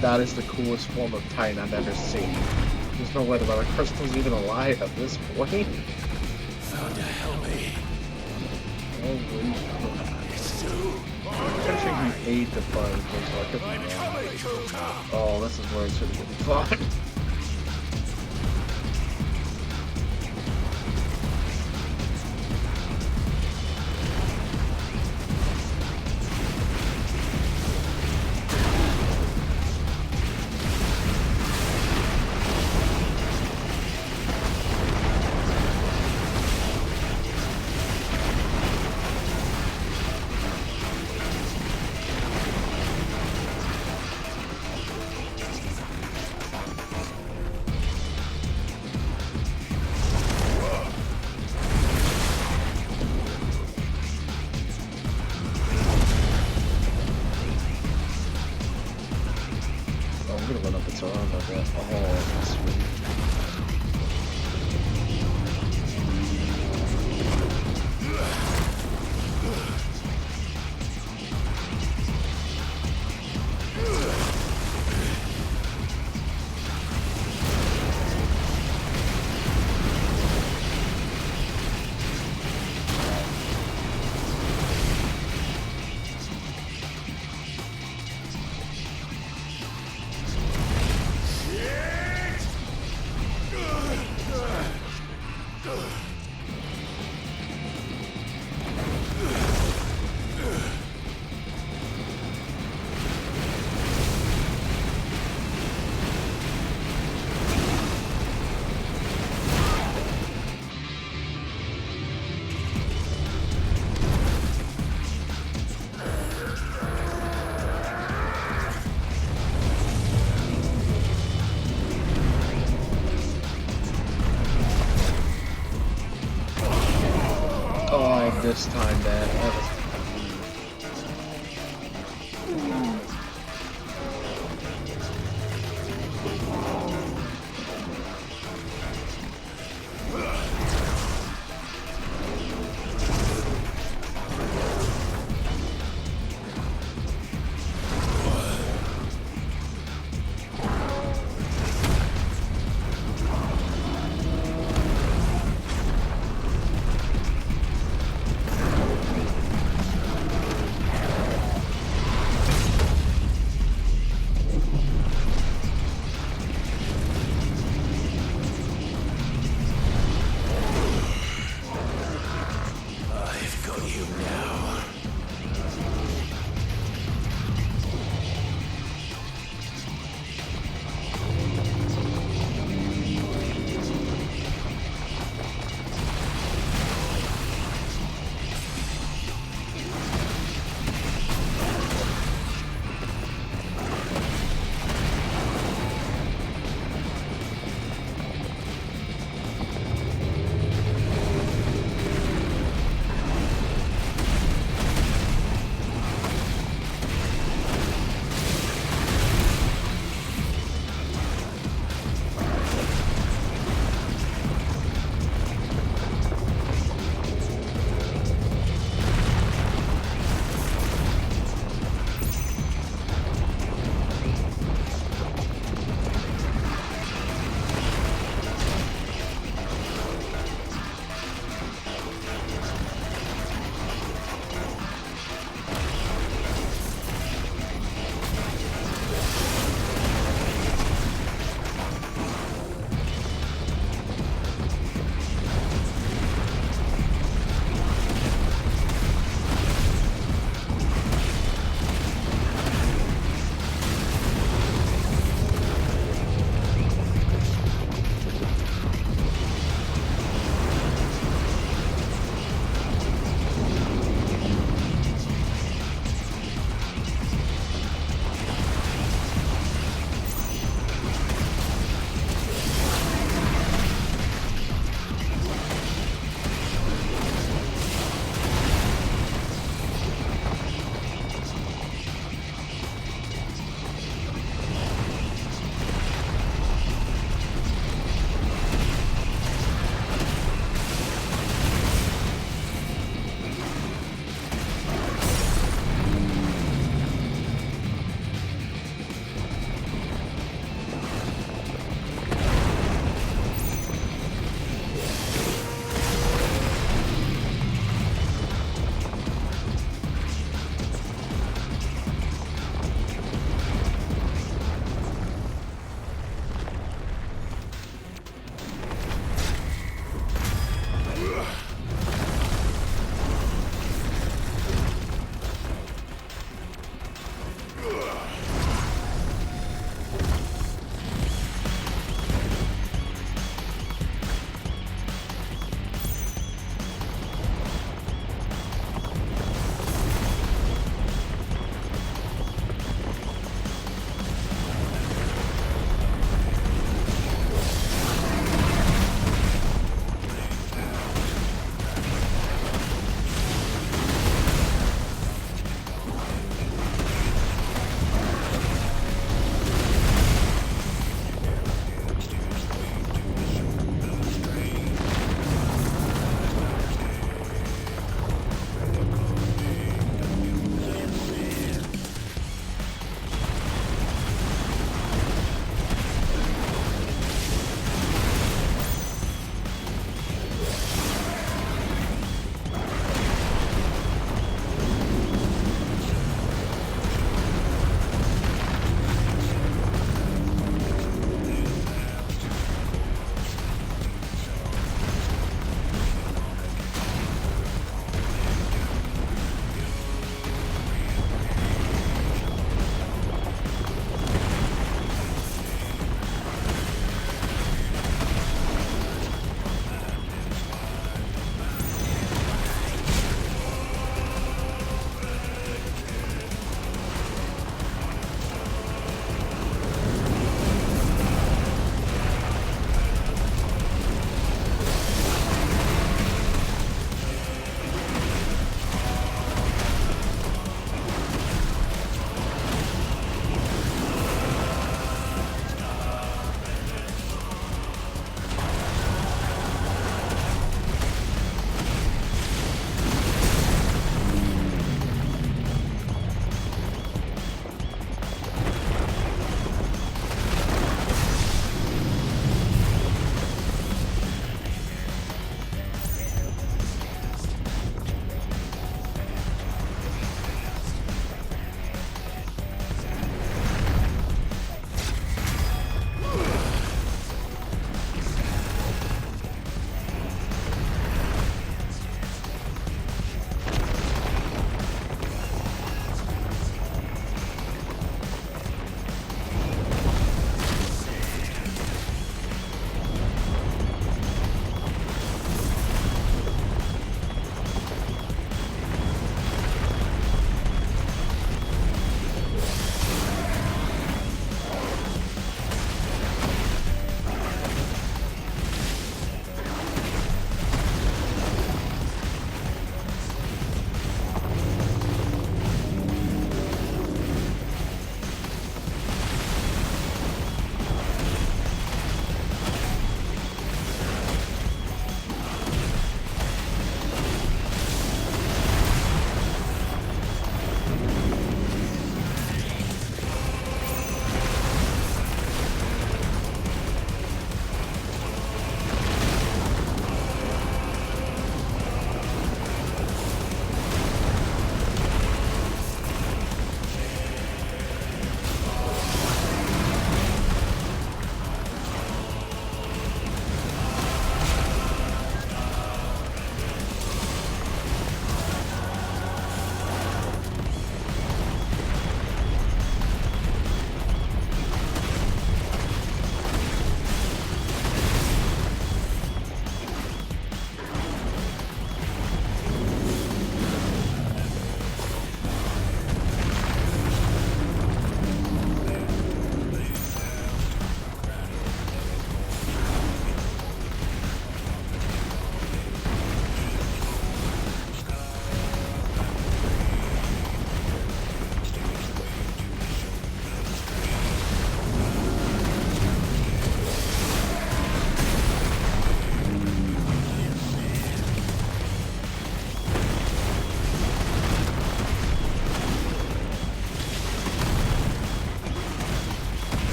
That is the coolest form of Titan I've ever seen. There's no way the Mother Crystal's even alive at this point. How to help me? Holy crap. Actually, he ate the fun. Oh, this is where it's gonna get fun. Oh, this time that was.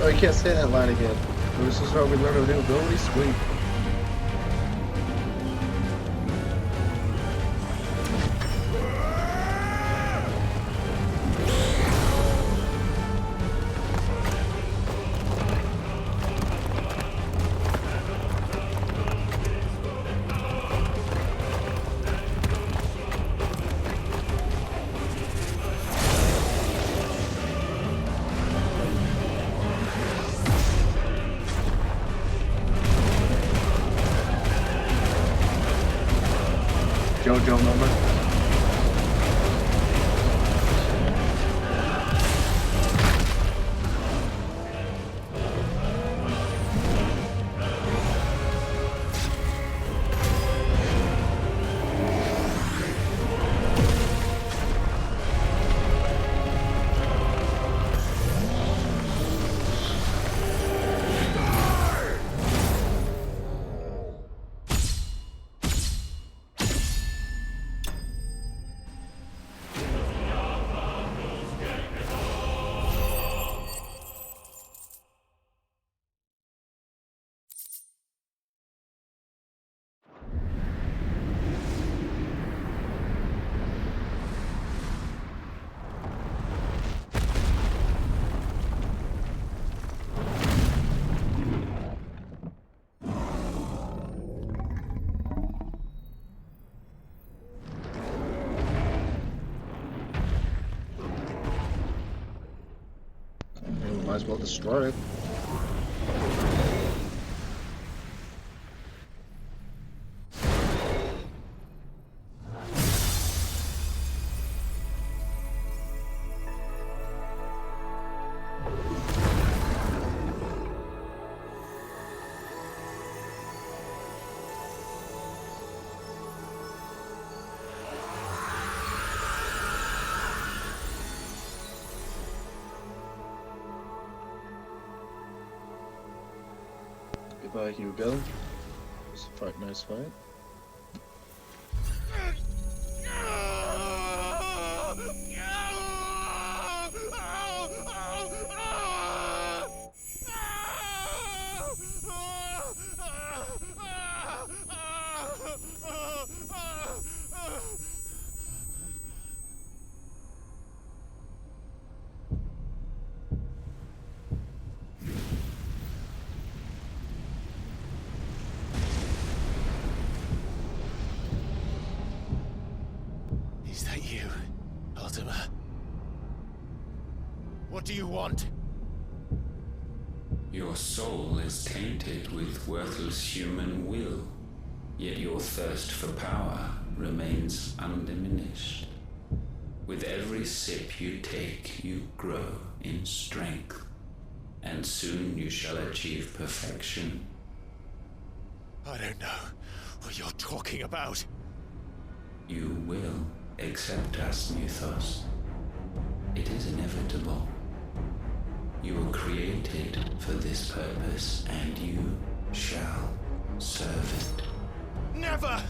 Oh, you can't say that line again. This is how we learn a new ability? Sweet. JoJo moment. Might as well destroy it. Goodbye, Hugo. It was a fight, nice fight. Is that you, Ultima? What do you want? Your soul is tainted with worthless human will, yet your thirst for power remains undiminished. With every sip you take, you grow in strength, and soon you shall achieve perfection. I don't know what you're talking about. You will accept us, Mythos. It is inevitable. You were created for this purpose, and you shall serve it. Never!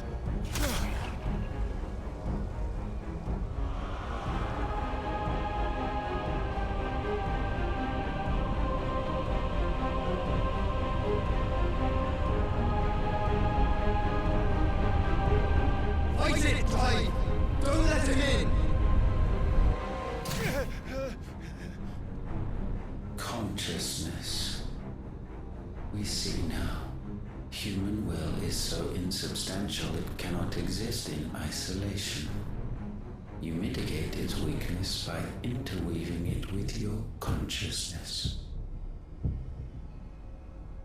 Fight it, Clive! Don't let him in! Consciousness. We see now. Human will is so insubstantial it cannot exist in isolation. You mitigate its weakness by interweaving it with your consciousness.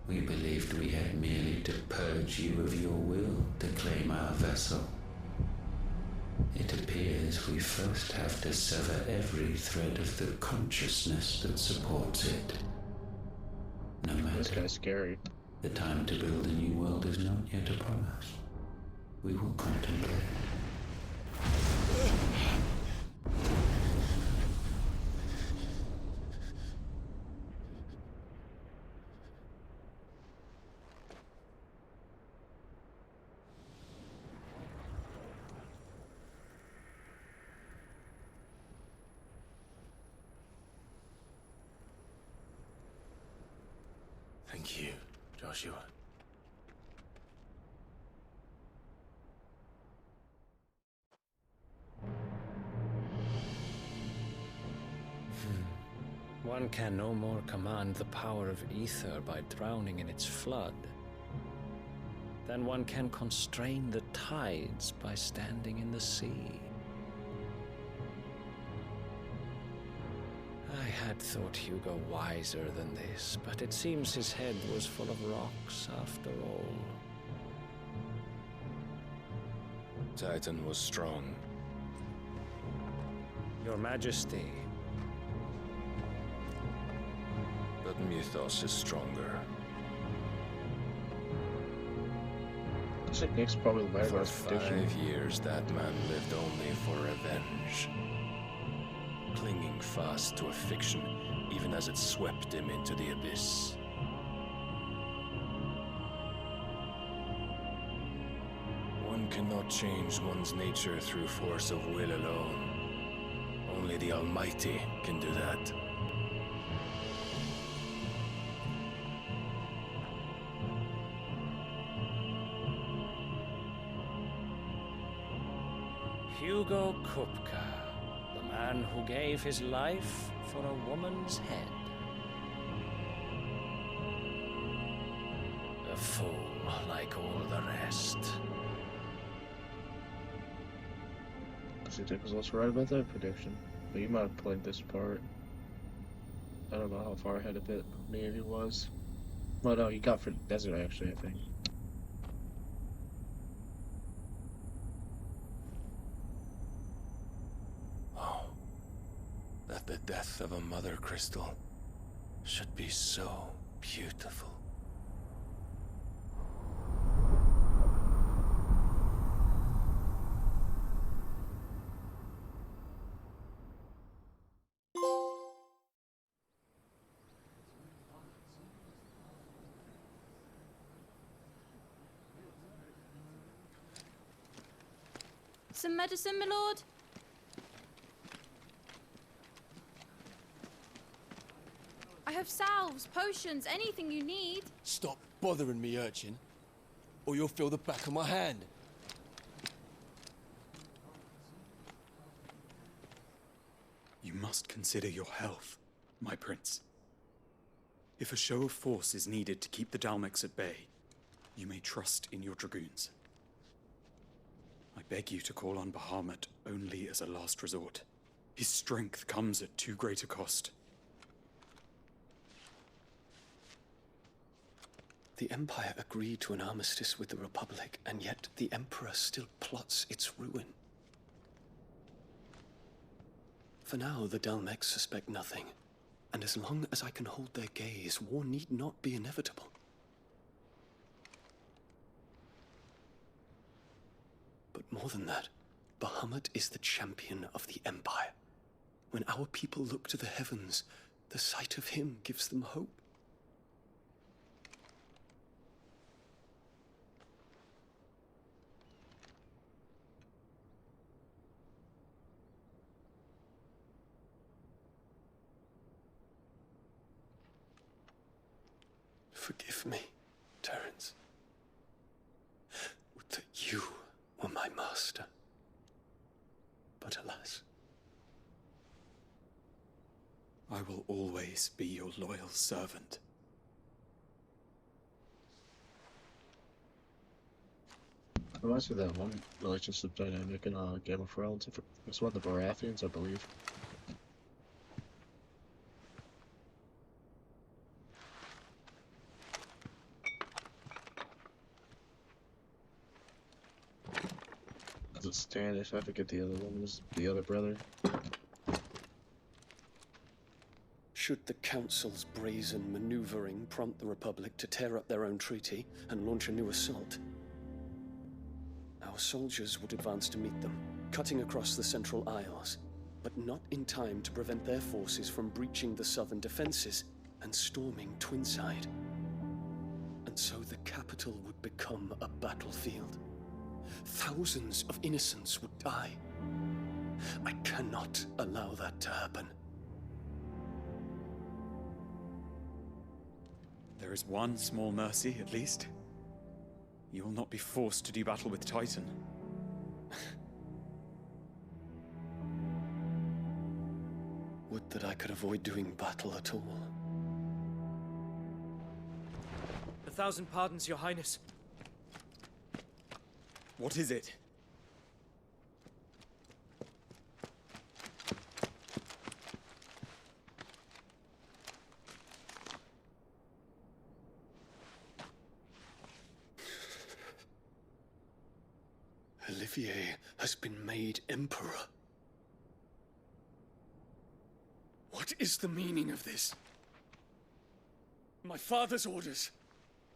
We believed we had merely to purge you of your will to claim our vessel. It appears we first have to sever every thread of the consciousness that supports it. No matter. This guy's scary. The time to build a new world is not yet upon us. We will contemplate. Thank you, Joshua. One can no more command the power of ether by drowning in its flood than one can constrain the tides by standing in the sea. I had thought Hugo wiser than this, but it seems his head was full of rocks after all. Titan was strong. Your Majesty. But Mythos is stronger. I think Nick's probably the better For prediction. 5 years, that man lived only for revenge. Clinging fast to a fiction, even as it swept him into the abyss. One cannot change one's nature through force of will alone. Only the Almighty can do that. Hugo Kupka, the man who gave his life for a woman's head. A fool like all the rest. I think Dick was also right about that prediction. But you might have played this part. I don't know how far ahead of it me he was. Well, no, you got for Desert actually, I think. Oh, that the death of a mother crystal should be so beautiful. Some medicine, my lord? I have salves, potions, anything you need. Stop bothering me, urchin, or you'll feel the back of my hand. You must consider your health, my prince. If a show of force is needed to keep the Dalmex at bay, you may trust in your dragoons. I beg you to call on Bahamut only as a last resort. His strength comes at too great a cost. The Empire agreed to an armistice with the Republic, and yet the Emperor still plots its ruin. For now, the Dalmex suspect nothing, and as long as I can hold their gaze, war need not be inevitable. But more than that, Bahamut is the champion of the Empire. When our people look to the heavens, the sight of him gives them hope. Forgive me, Terence. Would that you were my master. But alas. I will always be your loyal servant. Reminds me of that one relationship dynamic in Game of Thrones. It's one of the Baratheons, I believe. It's Standish. I forget the other one was the other brother. Should the Council's brazen maneuvering prompt the Republic to tear up their own treaty and launch a new assault, our soldiers would advance to meet them, cutting across the Central Isles, but not in time to prevent their forces from breaching the southern defenses and storming Twinside. And so the capital would become a battlefield. Thousands of innocents would die. I cannot allow that to happen. There is one small mercy, at least. You will not be forced to do battle with Titan. Would that I could avoid doing battle at all. 1,000 pardons, Your Highness. What is it? Olivier has been made Emperor. What is the meaning of this? My father's orders.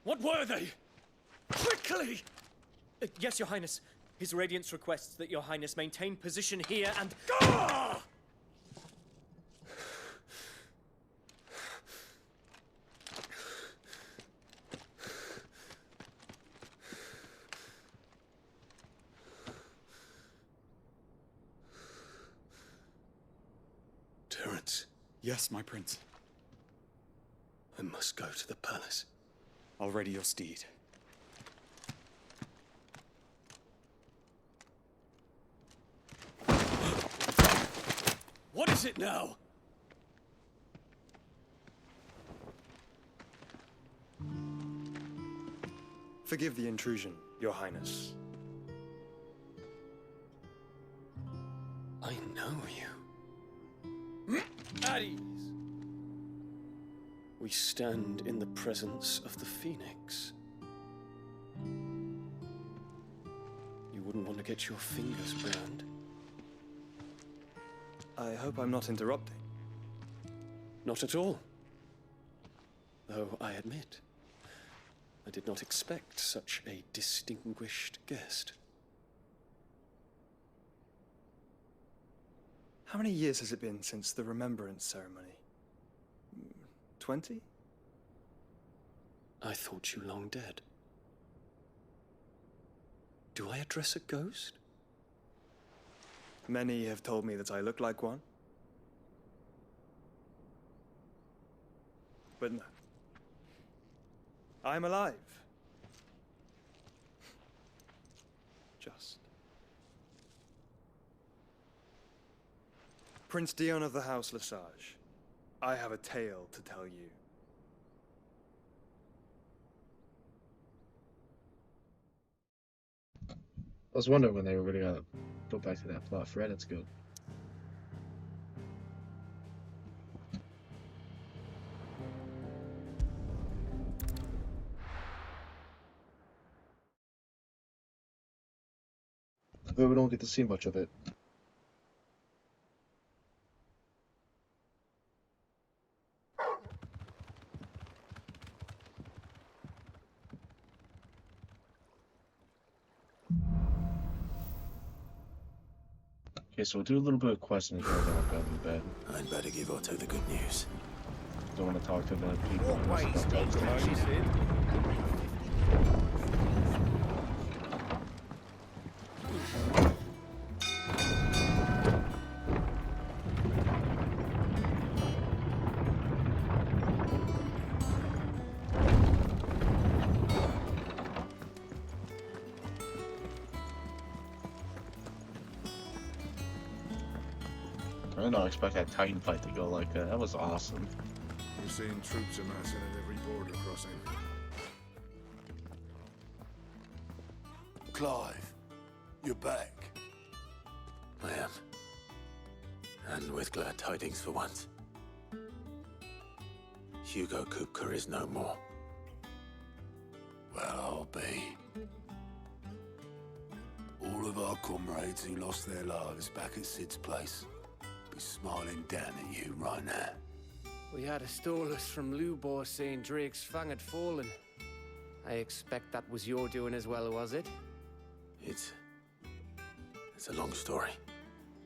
What were they? Quickly! Yes, Your Highness. His Radiance requests that Your Highness maintain position here and... Ah! Terence. Yes, my prince. I must go to the palace. I'll ready your steed. What is it now? Forgive the intrusion, Your Highness. I know you. At ease. We stand in the presence of the Phoenix. You wouldn't want to get your fingers burned. I hope I'm not interrupting. Not at all. Though I admit, I did not expect such a distinguished guest. How many years has it been since the Remembrance ceremony? 20? I thought you long dead. Do I address a ghost? Many have told me that I look like one. But no. I'm alive. Just. Prince Dion of the House Lesage, I have a tale to tell you. I was wondering when they were going to go back to that plot thread. It's good. But we don't get to see much of it. Okay, so we'll do a little bit of questioning here, then we'll go to bed. I'd better give Otto the good news. Don't want to talk to the people. What way is Velkroy, Sid? I did not expect that Titan fight to go like that. That was awesome. We're seeing troops amassing at every border crossing. Clive, you're back. I am. And with glad tidings for once. Hugo Kupka is no more. Well, I'll be. All of our comrades who lost their lives back at Sid's place be smiling down at you right now. We had a stolus from Lubor saying Drake's Fang had fallen. I expect that was your doing as well, was it? It's a long story.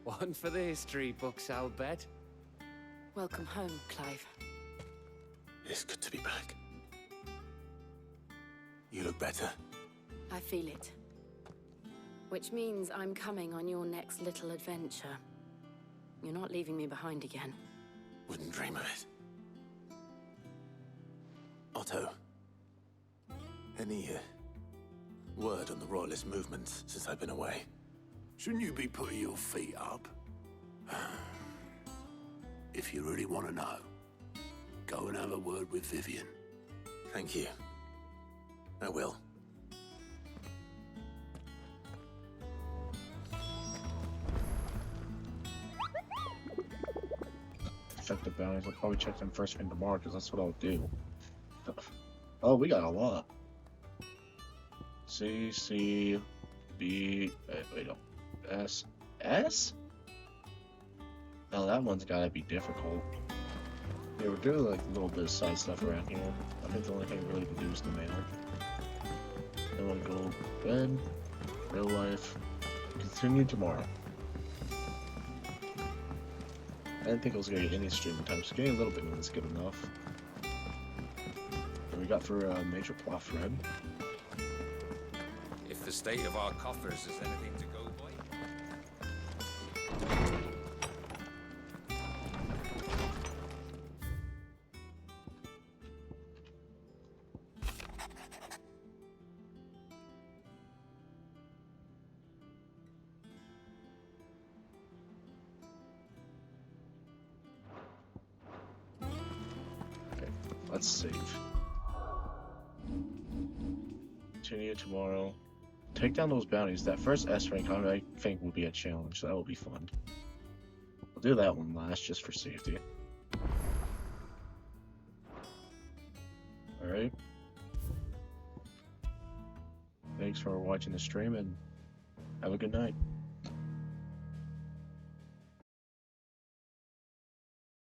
One for the history books, I'll bet. Welcome home, Clive. It's good to be back. You look better. I feel it. Which means I'm coming on your next little adventure. You're not leaving me behind again. Wouldn't dream of it. Otto, any word on the Royalist movement since I've been away? Shouldn't you be putting your feet up? If you really want to know, go and have a word with Vivian. Thank you. I will. Check the bounties. I'll probably check them first thing tomorrow because that's what I'll do. Oh, we got a lot. C, C, B, wait, no. S, S? Oh, that one's gotta be difficult. Yeah, we're doing like a little bit of side stuff around here. I think the only thing really to do is the mail. Then we'll go to bed, real life, continue tomorrow. I didn't think I was gonna get any streaming time, so getting a little bit of it's good enough. And we got for a major plot thread. If the state of our coffers is anything to go by. Let's save. Continue tomorrow. Take down those bounties. That first S rank I think will be a challenge, so that will be fun. I'll do that one last just for safety. Alright. Thanks for watching the stream and have a good night.